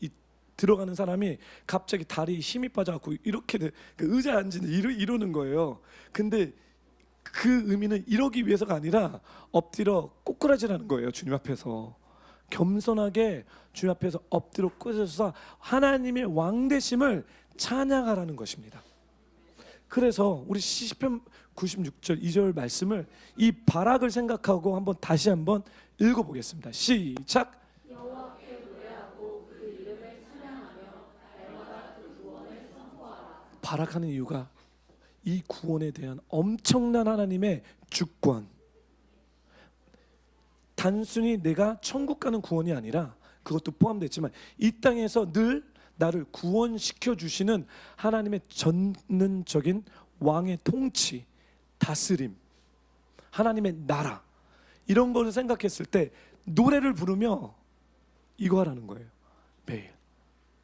들어가는 사람이 갑자기 다리 힘이 빠져갖고 이렇게 그 의자에 앉는 이러는 거예요. 근데 그 의미는 이러기 위해서가 아니라 엎드려 꼬꾸라지라는 거예요. 주님 앞에서 겸손하게 주님 앞에서 엎드려 꼬꾸라져서 하나님의 왕되심을 찬양하라는 것입니다. 그래서 우리 시편 96절 2절 말씀을, 이 바락을 생각하고 다시 한번 읽어보겠습니다. 시작. 여호와께 노래하고 그 이름을 찬양하며 날마다 그 구원을 선포하라. 바락하는 이유가 이 구원에 대한 엄청난 하나님의 주권, 단순히 내가 천국 가는 구원이 아니라 그것도 포함됐지만 이 땅에서 늘 나를 구원시켜 주시는 하나님의 전능적인 왕의 통치, 다스림, 하나님의 나라, 이런 것을 생각했을 때 노래를 부르며 이거 하라는 거예요. 매일.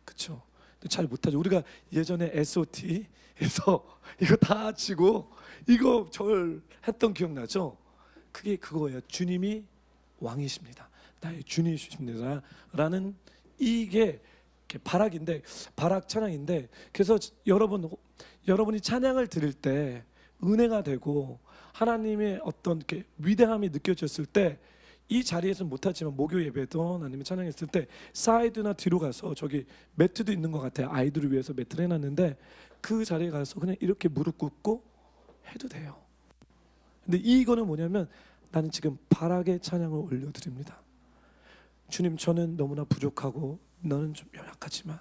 그렇죠? 잘 못하죠. 우리가 예전에 SOT에서 이거 다 치고 이거 절 했던 기억나죠? 그게 그거예요. 주님이 왕이십니다. 나의 주님이십니다. 라는 이게 바락인데, 바락 찬양인데, 그래서 여러분이 찬양을 드릴 때 은혜가 되고 하나님의 어떤 이렇게 위대함이 느껴졌을 때 이 자리에서는 못하지만 목요 예배든 아니면 찬양했을 때 사이드나 뒤로 가서 저기 매트도 있는 것 같아요. 아이들을 위해서 매트를 해놨는데 그 자리에 가서 그냥 이렇게 무릎 꿇고 해도 돼요. 근데 이거는 뭐냐면 나는 지금 바라게 찬양을 올려드립니다. 주님, 저는 너무나 부족하고 너는 좀 연약하지만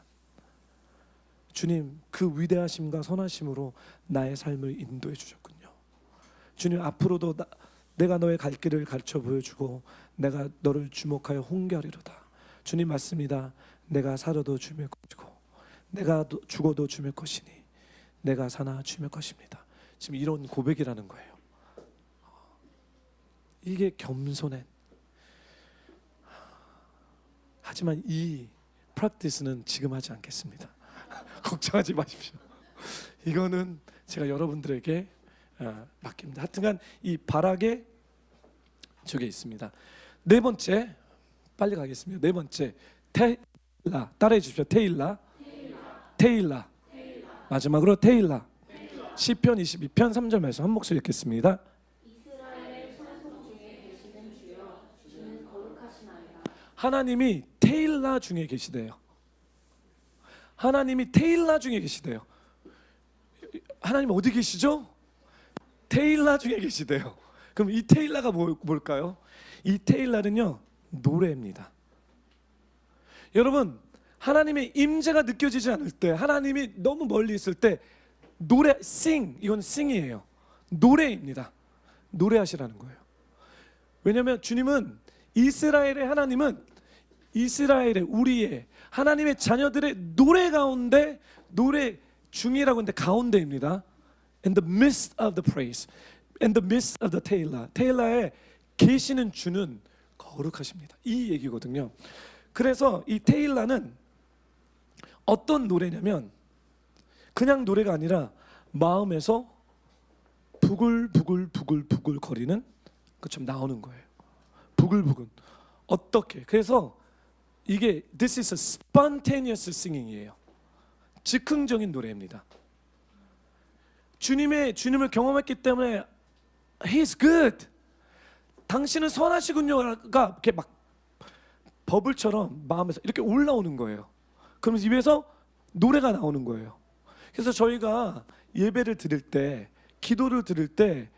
주님, 그 위대하심과 선하심으로 나의 삶을 인도해 주셨군요. 주님, 앞으로도 내가 너의 갈 길을 가르쳐 보여주고 내가 너를 주목하여 홍보하리로다. 주님 맞습니다. 내가 살아도 주의 것이고 내가 죽어도 주의 것이니 내가 사나 주의 것입니다. 지금 이런 고백이라는 거예요. 이게 겸손해. 하지만 이 프랙티스는 지금 하지 않겠습니다. 걱정하지 마십시오. 이거는 제가 여러분들에게 맡깁니다. 하여튼간 이 바락에 저게 있습니다. 네 번째, 빨리 가겠습니다. 네 번째, 테일라. 따라해 주십시오. 테일라. 마지막으로 테일라. 시편 22편 3절 말씀 한 목소리 읽겠습니다. 이스라엘의 천성 중에 계시는 주여, 주는 거룩하시나이다. 하나님이 테일라 중에 계시대요. 하나님이 테일라 중에 계시대요. 하나님 어디 계시죠? 테일라 중에 계시대요. 그럼 이 테일라가 뭘까요? 이 테일라는요, 노래입니다. 여러분, 하나님의 임재가 느껴지지 않을 때, 하나님이 너무 멀리 있을 때 노래, 이건 sing이에요. 노래입니다. 노래하시라는 거예요. 왜냐하면 주님은 이스라엘의 하나님은 이스라엘의 우리의 하나님의 자녀들의 노래 가운데, 노래 중이라고 하는데 가운데입니다. In the midst of the praise, in the midst of the 테일라. 테일라에 계시는 주는 거룩하십니다. 이 얘기거든요. 그래서 이 테일라는 어떤 노래냐면 그냥 노래가 아니라 마음에서 부글부글 거리는 것처럼 나오는 거예요. 부글부글. 어떻게? 그래서 이게 this is a spontaneous singing이에요. 즉흥적인 노래입니다. 주님을 경험했기 때문에 He's good. 당신은 선하시군요가 이렇게 막 버블처럼 마음에서 이렇게 올라오는 거예요. 그러면서 입에서 노래가 나오는 거예요. 그래서 저희가 예배를 드릴 때, 기도를 드릴 때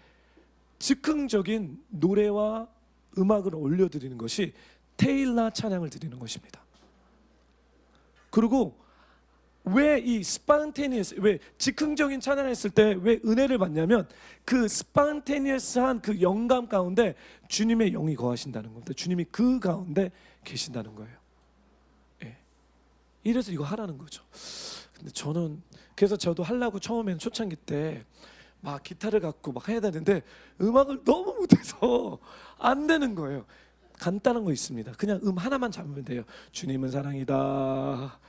즉흥적인 노래와 음악을 올려드리는 것이 테일라 찬양을 드리는 것입니다. 그리고 왜 이 spontaneous, 왜 즉흥적인 찬양을 했을 때 왜 은혜를 받냐면 그 spontaneous한 그 영감 가운데 주님의 영이 거하신다는 겁니다. 주님이 그 가운데 계신다는 거예요. 예. 이래서 이거 하라는 거죠. 근데 저는 그래서 저도 하려고 처음에는 초창기 때 막 기타를 갖고 막 해야 되는데 음악을 너무 못해서 안 되는 거예요. 간단한 거 있습니다. 그냥 하나만 잡으면 돼요. 주님은 사랑이다.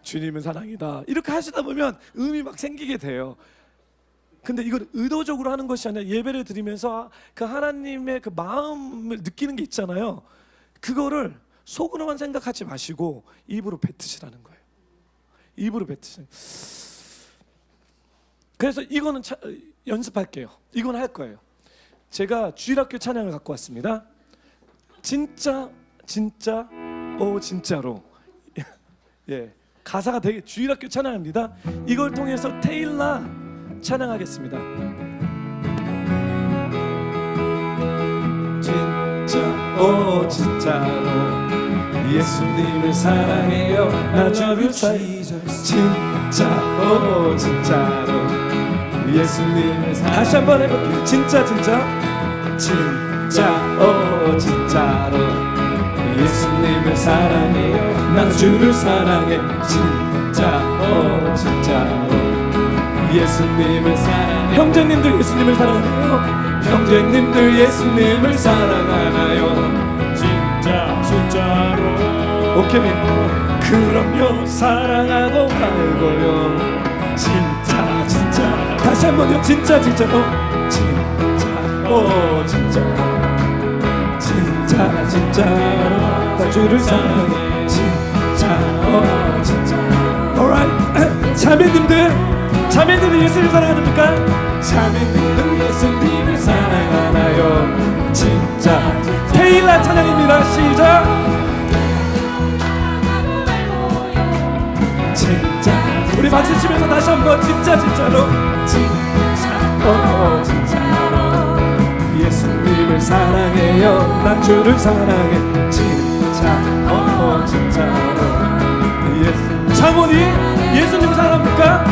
주님은 사랑이다. 이렇게 하시다 보면 음이 막 생기게 돼요. 근데 이걸 의도적으로 하는 것이 아니라 예배를 드리면서 그 하나님의 그 마음을 느끼는 게 있잖아요. 그거를 속으로만 생각하지 마시고 입으로 뱉으시라는 거예요. 입으로 뱉으시는. 그래서 이거는 연습할게요. 이건 할 거예요. 제가 주일학교 찬양을 갖고 왔습니다. 진짜로 예, 가사가 되게 주일학교 찬양입니다. 이걸 통해서 테일라 찬양하겠습니다. 진짜로 예수님을 사랑해요. 나주를 진짜로 예수님을 사랑해요. 다시 한번 해볼게요. 진짜로 예수님을 사랑해요. 난 주를 사랑해. 진짜로 예수님을 사랑해. 형제님들 예수님을 사랑하나요? 형제님들 예수님을 사랑하나요? 진짜로. 오케이. 그럼요. 사랑하고 말고요. 진짜 다시 한번요. 진짜로 나 주를 사랑해. Alright. 자매님들 예수님을 사랑합니까? 자매님들 예수님을 사랑해. 테일라 찬양입니다. 시작. 진짜. 우리 박수 치면서 다시 한번 진짜 진짜로 진짜로 예수님을 사랑해요. 난 주를 사랑해. 진짜 진짜로 예수. 장원이 예수님을 사랑합니까?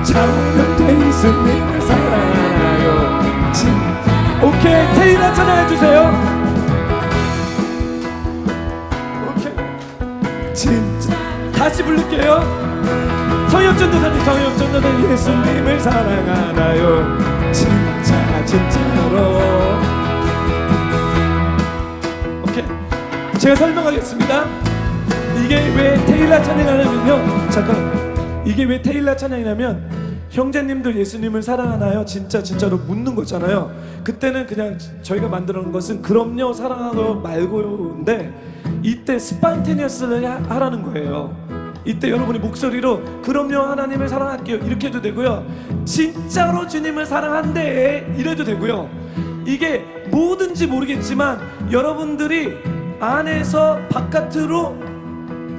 장원은 예수님을 사랑하나요? 오케이, 테일라 찬양해 주세요. 오케이, 진짜. 다시 부를게요. 성역전도사님, 성역전도사님, 예수님을 사랑하나요? 진짜 진짜로. 오케이, 제가 설명하겠습니다. 이게 왜 테일라 찬양하냐면요, 잠깐, 이게 왜 테일라 찬양이냐면 형제님들 예수님을 사랑하나요? 진짜 진짜로 묻는 거잖아요. 그때는 그냥 저희가 만들어 놓은 것은 그럼요 사랑하고 말고요인데, 이때 스판테니어스를 하라는 거예요. 이때 여러분이 목소리로 그럼요 하나님을 사랑할게요 이렇게 해도 되고요, 진짜로 주님을 사랑한대 이래도 되고요. 이게 뭐든지 모르겠지만 여러분들이 안에서 바깥으로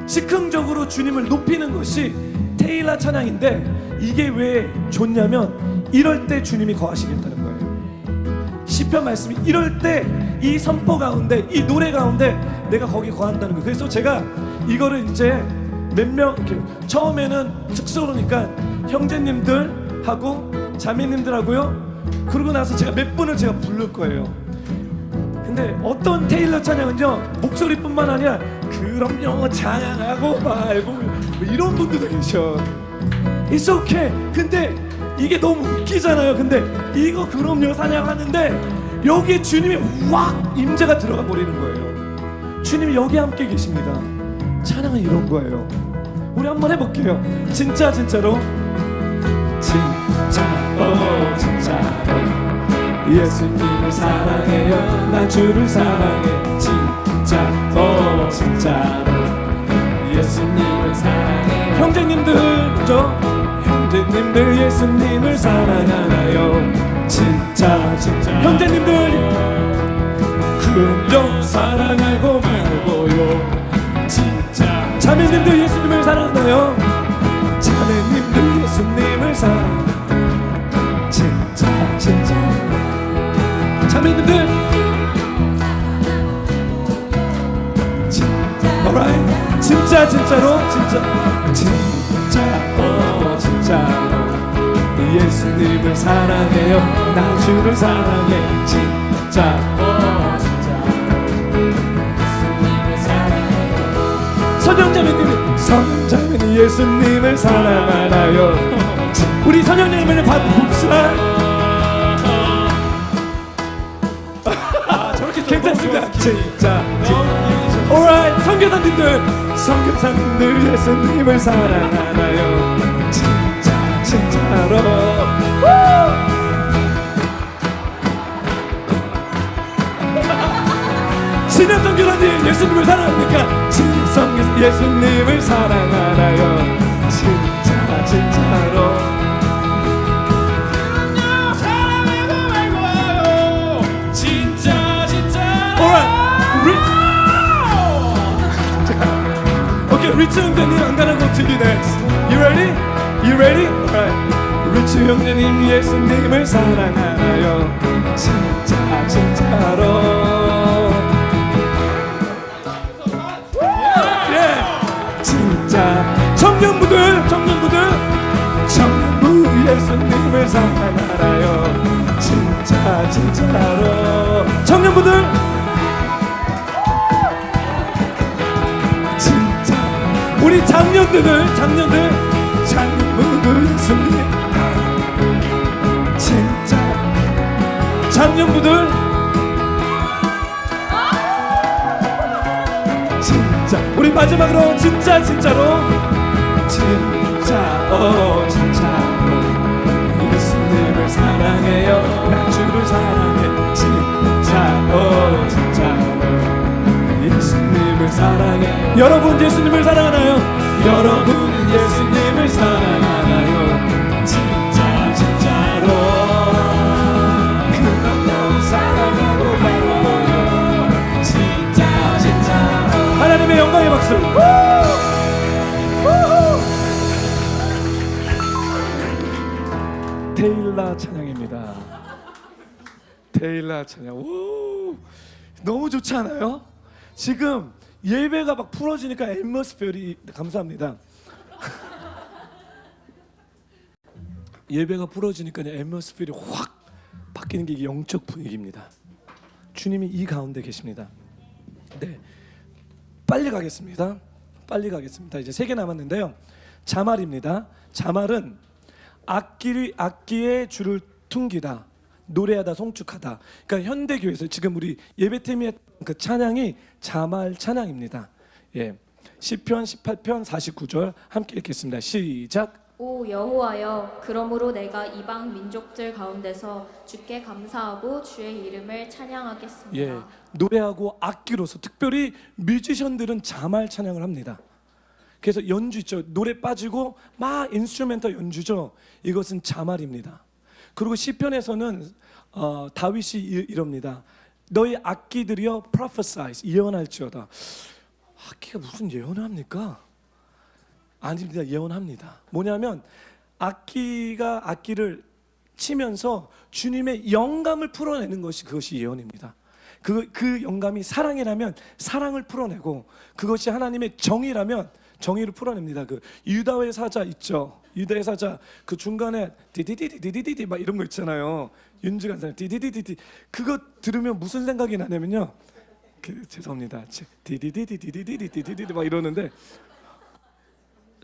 즉흥적으로 주님을 높이는 것이 테일라 찬양인데, 이게 왜 좋냐면 이럴 때 주님이 거하시겠다는 거예요. 시편 말씀이 이럴 때 이 선포 가운데, 이 노래 가운데 내가 거기 거한다는 거예요. 그래서 제가 이거를 이제 몇 명 처음에는 특수로니까 형제님들하고 자매님들하고요, 그러고 나서 제가 몇 분을 제가 부를 거예요. 근데 어떤 테일러 찬양은요, 목소리뿐만 아니라 그럼요 찬양하고 말고 뭐 이런 분들도 계셔. It's okay. 근데 이게 너무 웃기잖아요. 근데 이거 그럼요 찬양하는데 여기에 주님이 확 임재가 들어가 버리는 거예요. 주님이 여기 함께 계십니다. 찬양은 이런 거예요. 우리 한번 해볼게요. 진짜 진짜로 진짜 진짜로 예수님을 사랑해요. 난 주를 사랑해. 진짜 진짜로 예수님을 사랑해. 형제님들 그죠? 형제님들 예수님을 사랑하나요? 진짜 진짜 형제님들 그럼요 사랑하고 말고요. 진짜 자매님들 예수님을 사랑하나요? 자매님들 예수님을 사랑. 진짜 진짜 자매님들 alright. 진짜 진짜로 진짜 진짜로 예수님을 사랑해요. 나 주를 사랑해. 진짜 예수님을 사랑해요. 선영자매님이 선영자매님 예수님을 사랑하나요? 우리 선영자매를 봅시다. 저렇게 괜찮습니다. 진짜 alright. 선교사님들 선교사님들 예수님을 사랑하나요? 진짜 진짜로. 신현 선교사님 예수님을 사랑합니까? 신성 예수님을 사랑하나요? 진짜 진짜로. 그럼요 사랑하고 말고요. 진짜 진짜로. alright. 오케이, 리치 형제님 안 가는 거 TV next. You ready? You ready? Alright. 리치 형제님 예수님을 사랑하나요? 진짜 진짜로. 진짜 청년부들 청년부 예수님을 사랑하나요? 진짜 진짜로. 청년부들 진짜. 우리 장년부들 예수님 진짜. 장년부들 진짜. 우리 마지막으로 진짜 진짜로 진짜로 예수님을 사랑해요. 난 주를 사랑해. 진짜로 예수님을 사랑해. 여러분 예수님을 사랑하나요? 여러분은 예수님을 사랑하나요? 진짜 진짜로. 그럼요 사랑하고 말고요. 박수. 테일라 찬양입니다. 테일라 찬양. 오, 너무 좋지 않아요? 지금 예배가 막 풀어지니까 앰머스피어리 감사합니다. 예배가 풀어지니까 앰머스피어리 확 바뀌는 게 영적 분위기입니다. 주님이 이 가운데 계십니다. 네, 빨리 가겠습니다. 이제 3개 남았는데요. 자말입니다. 자말은 악기의 줄을 퉁기다, 노래하다, 송축하다. 그러니까 현대교회에서 지금 우리 예배팀의 그 찬양이 자말 찬양입니다. 예, 시편 18편 49절 함께 읽겠습니다. 시작. 오 여호와여, 그러므로 내가 이방 민족들 가운데서 주께 감사하고 주의 이름을 찬양하겠습니다. 예, 노래하고 악기로서 특별히 뮤지션들은 자말 찬양을 합니다. 그래서 연주 있죠. 노래 빠지고 막 인스트루멘털 연주죠. 이것은 자말입니다. 그리고 시편에서는 다윗이 이럽니다. 너희 악기들이여 prophesy, 예언할지어다. 악기가 무슨 예언을 합니까? 아닙니다. 예언합니다. 뭐냐면 악기가 악기를 치면서 주님의 영감을 풀어내는 것이 그것이 예언입니다. 그 영감이 사랑이라면 사랑을 풀어내고, 그것이 하나님의 정의라면 정의를 풀어냅니다. 그 유다의 사자 있죠. 유다의 사자 그 중간에 디디디디디디디 막 이런 거 있잖아요. 윤주간 사람 디디디디디, 그거 들으면 무슨 생각이 나냐면요. 죄송합니다. 디디디디디디디디디디 막 이러는데,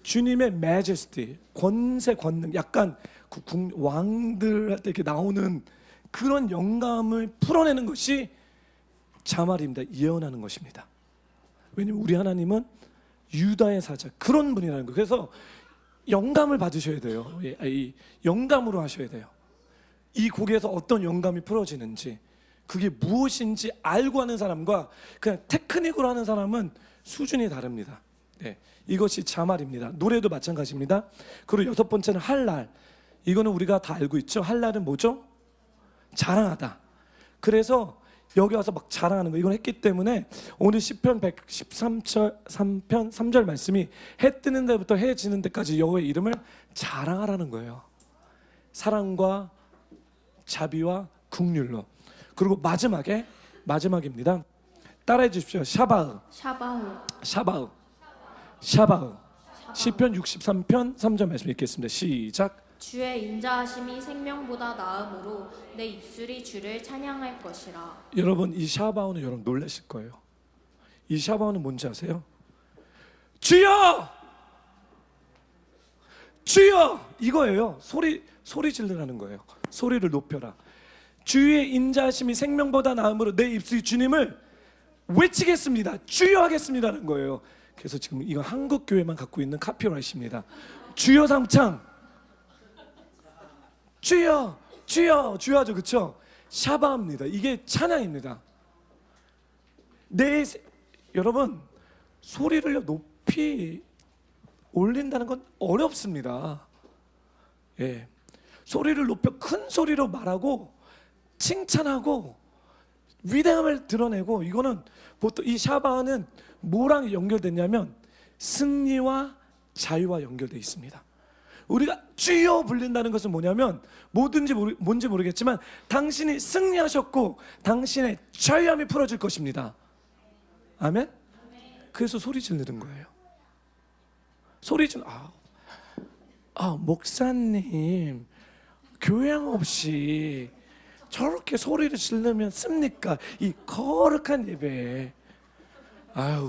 주님의 majesty, 권세, 권능, 약간 그 왕들 할 때 이렇게 나오는 그런 영감을 풀어내는 것이 자말입니다. 예언하는 것입니다. 왜냐면 우리 하나님은 유다의 사자, 그런 분이라는 거예요. 그래서 영감을 받으셔야 돼요. 이 영감으로 하셔야 돼요. 이 곡에서 어떤 영감이 풀어지는지, 그게 무엇인지 알고 하는 사람과 그냥 테크닉으로 하는 사람은 수준이 다릅니다. 네, 이것이 자말입니다. 노래도 마찬가지입니다. 그리고 6번째는 할랄. 이거는 우리가 다 알고 있죠. 할랄은 뭐죠? 자랑하다. 그래서 여기 와서 막 자랑하는 거, 이건 했기 때문에 오늘 시편 113편 3절 말씀이 해 뜨는 데부터 해 지는 데까지 여호와의 이름을 자랑하라는 거예요. 사랑과 자비와 국률로. 그리고 마지막입니다. 따라해 주십시오. 샤바흐. 시편 63편 3절 말씀 읽겠습니다. 시작. 주의 인자하심이 생명보다 나음으로 내 입술이 주를 찬양할 것이라. 여러분, 이 샤바오는 여러분 놀라실 거예요. 이 샤바오는 뭔지 아세요? 주여! 주여! 이거예요. 소리 지르라는 거예요. 소리를 높여라. 주의 인자하심이 생명보다 나음으로 내 입술이 주님을 외치겠습니다. 주여 하겠습니다는 거예요. 그래서 지금 이건 한국 교회만 갖고 있는 카피라이트입니다. 주여 삼창. 주여, 주여, 주여 하죠, 그렇죠? 샤바입니다. 이게 찬양입니다. 여러분, 소리를 높이 올린다는 건 어렵습니다. 예, 소리를 높여 큰 소리로 말하고 칭찬하고 위대함을 드러내고, 이거는 보통 이 샤바는 뭐랑 연결됐냐면 승리와 자유와 연결되어 있습니다. 우리가 주여 불린다는 것은 뭐냐면 뭔지 모르겠지만 당신이 승리하셨고 당신의 자유함이 풀어질 것입니다. 아멘? 그래서 소리 지르는 거예요. 소리 지르. 목사님 교양 없이 저렇게 소리를 지르면 씁니까? 이 거룩한 예배에.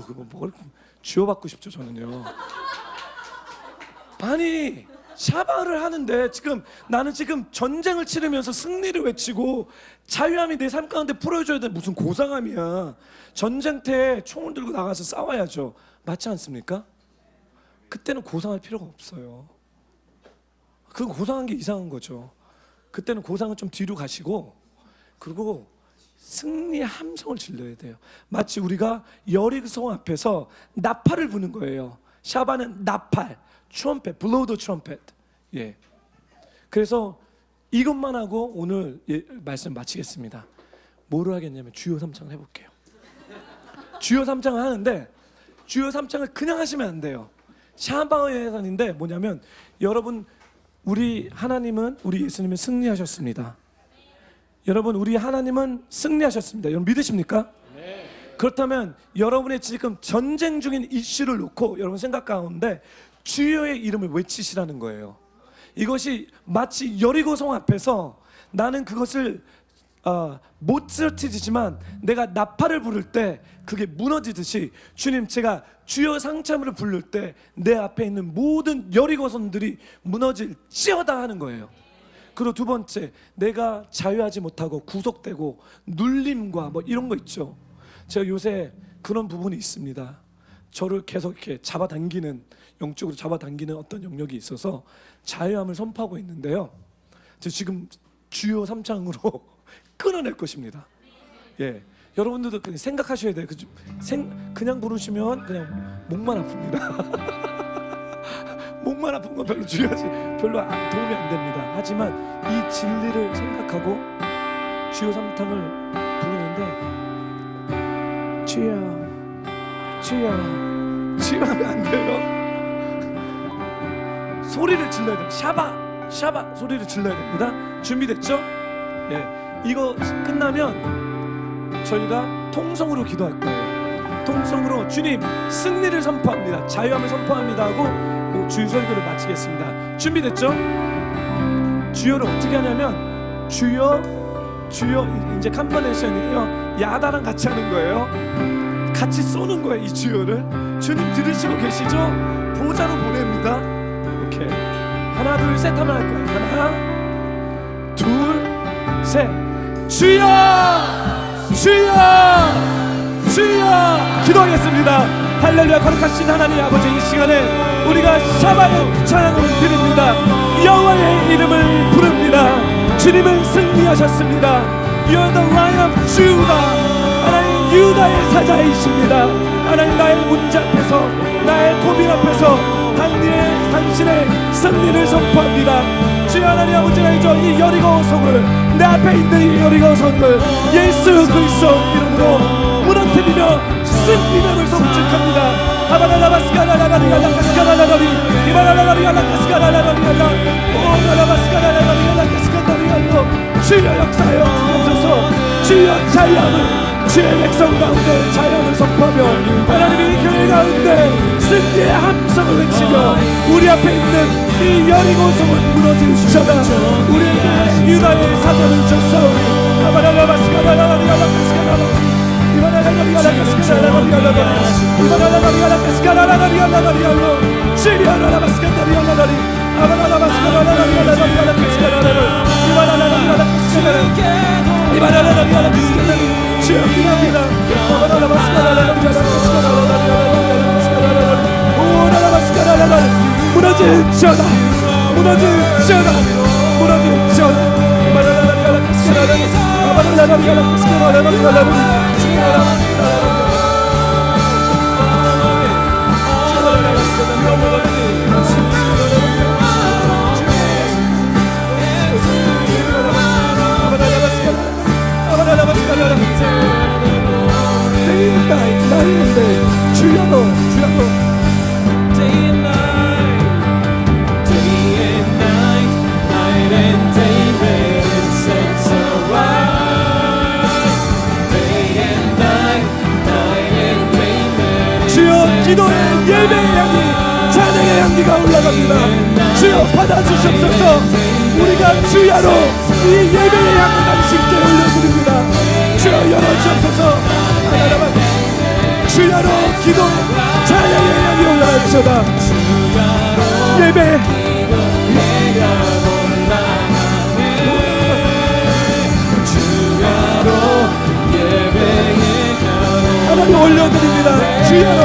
그거 뭘 쥐어받고 싶죠, 저는요. 아니, 샤바를 하는데 나는 지금 전쟁을 치르면서 승리를 외치고 자유함이 내 삶 가운데 풀어줘야 돼. 무슨 고상함이야. 전쟁터에 총을 들고 나가서 싸워야죠. 맞지 않습니까? 그때는 고상할 필요가 없어요. 그 고상한 게 이상한 거죠. 그때는 고상은 좀 뒤로 가시고, 그리고 승리의 함성을 질러야 돼요. 마치 우리가 여리고 앞에서 나팔을 부는 거예요. 샤바는 나팔, 트럼펫, blow the trumpet. 예. 그래서 이것만 하고 오늘 말씀 마치겠습니다. 뭐를 하겠냐면 주여 삼창을 해볼게요. 주여 삼창을 하는데 주여 3창을 그냥 하시면 안 돼요. 샤바오의 예산인데 뭐냐면 여러분 우리 하나님은 우리 예수님은 승리하셨습니다. 여러분 우리 하나님은 승리하셨습니다. 여러분 믿으십니까? 그렇다면 여러분의 지금 전쟁 중인 이슈를 놓고 여러분 생각 가운데 주여의 이름을 외치시라는 거예요. 이것이 마치 여리고성 앞에서 나는 그것을 못 쓰러뜨리지만 내가 나팔을 부를 때 그게 무너지듯이 주님 제가 주여 상참을 부를 때 내 앞에 있는 모든 여리고성들이 무너질지어다 하는 거예요. 그리고 두 번째, 내가 자유하지 못하고 구속되고 눌림과 뭐 이런 거 있죠. 제가 요새 그런 부분이 있습니다. 저를 계속 이렇게 잡아당기는, 영적으로 잡아당기는 어떤 영역이 있어서 자유함을 선포하고 있는데요. 저 지금 주요 3창으로 끊어낼 것입니다. 예, 여러분들도 그냥 생각하셔야 돼요. 그냥 부르시면 그냥 목만 아픕니다. 목만 아픈 건 별로 중요하지, 별로 도움이 안 됩니다. 하지만 이 진리를 생각하고 주요 3창을 부르는데 주여 주여 주여 하면 안 돼요. 소리를 질러야 됩니다. 샤바 샤바 소리를 질러야 됩니다. 준비됐죠? 예, 이거 끝나면 저희가 통성으로 기도할 거예요. 통성으로 주님 승리를 선포합니다, 자유함을 선포합니다 하고 주유 설교를 마치겠습니다. 준비됐죠? 주여를 어떻게 하냐면 주여 주여, 이제 컴바네이션이에요. 야다랑 같이 하는 거예요. 같이 쏘는 거예요. 이 주여를 주님 들으시고 계시죠? 보좌로 보냅니다. 오케이, 하나 둘 셋 하면 할 거예요. 하나 둘 셋. 주여 주여 주여. 기도하겠습니다. 할렐루야. 거룩하신 하나님 아버지, 이 시간에 우리가 샤바의 찬양을 드립니다. 여호와의 이름을 부릅니다. 주님은 승리하셨습니다. You are the Lion of Judah. 하나님 유다의 사자이십니다. 하나님 나의 문제 앞에서, 나의 고민 앞에서 당신의 승리를 선포합니다. 주여 하나님 아버지가 이 여리고성을, 내 앞에 있는 이 여리고성을 예수 그리스도 이름으로 무너뜨리며 승리감을 성축합니다. 아바라라바스카라라라리알라카스카라라라리 이바라라라리알라카스카라라라리알라 오라라바스카라라라리알라카스카라라리알라. 주여 역사하여 주옵소서. 주여 자유함을, 주의 백성 가운데 자유함을 선포하며 하나님의 교회 가운데 승리의 함성을 외치며 우리 앞에 있는 이 여리고성은 무너지시다. 우리에게 유다의 사자를 줬사오니 아바라라바스카라라리알라카스카라라리 무너질지어다 무너질지어다 무너질지어다. 기도의 예배의 향기, 찬양의 향기가 올라갑니다. 주여 받아주시옵소서. 우리가 주야로 이 예배의 향을 당신께 올려드립니다. 주여 열어주옵소서. 주야로 기도 찬양의 향이 올라가시오다. 예배 하나님 올려드립니다. 주야로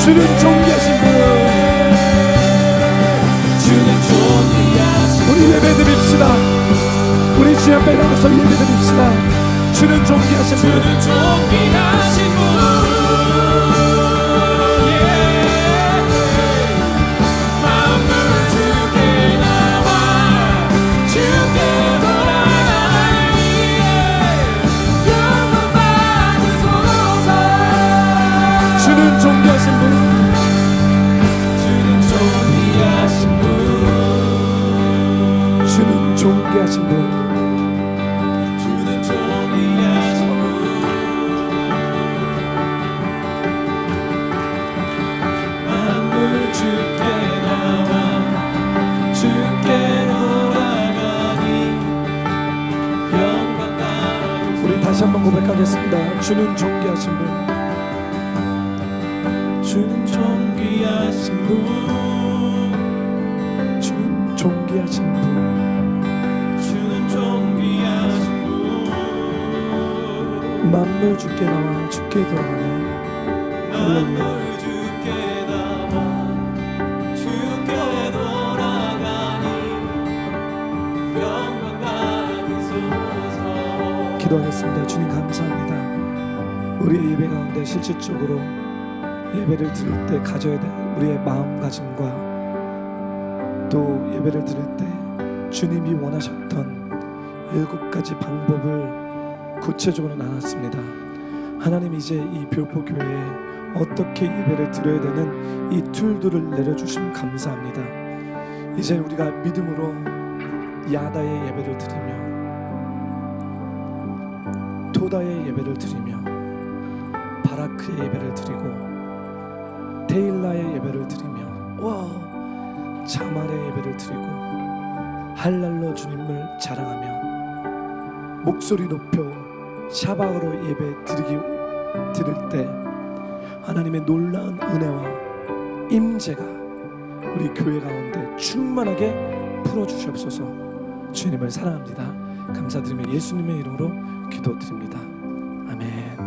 주는 존귀하신 분, 우리 예배드립시다. 우리 주 앞에 나가서 예배드립시다. 주는 존귀하신 분, 존귀하신 분, 주는 존귀하신 분 만물 주께 나와 주께 돌아가니 영광 받으소서. 우리 다시 한번 고백하겠습니다. 주는 존귀하신 분, 주는 존귀하신 분 주는 존귀하신 분, 주는 존귀하신 분 만물 주께 나와 주께 돌아가네. 만물 주께 나와 주께 돌아가니 영광 받으소서. 기도하겠습니다. 주님 감사합니다. 우리의 예배 가운데 실질적으로 예배를 드릴 때 가져야 될 우리의 마음가짐과 또 예배를 드릴 때 주님이 원하셨던 7가지 방법을 구체적으로 나눴습니다. 하나님, 이제 이 별포교회에 어떻게 예배를 드려야 되는 이 툴들을 내려주시면 감사합니다. 이제 우리가 믿음으로 야다의 예배를 드리며 토다의 예배를 드리며 바라크의 예배를 드리고 테일라의 예배를 드리며 자말의 예배를 드리고 할랄로 주님을 자랑하며 목소리 높여 샤박으로 예배 드릴 때 하나님의 놀라운 은혜와 임재가 우리 교회 가운데 충만하게 풀어주시옵소서. 주님을 사랑합니다. 감사드리며 예수님의 이름으로 기도드립니다. 아멘.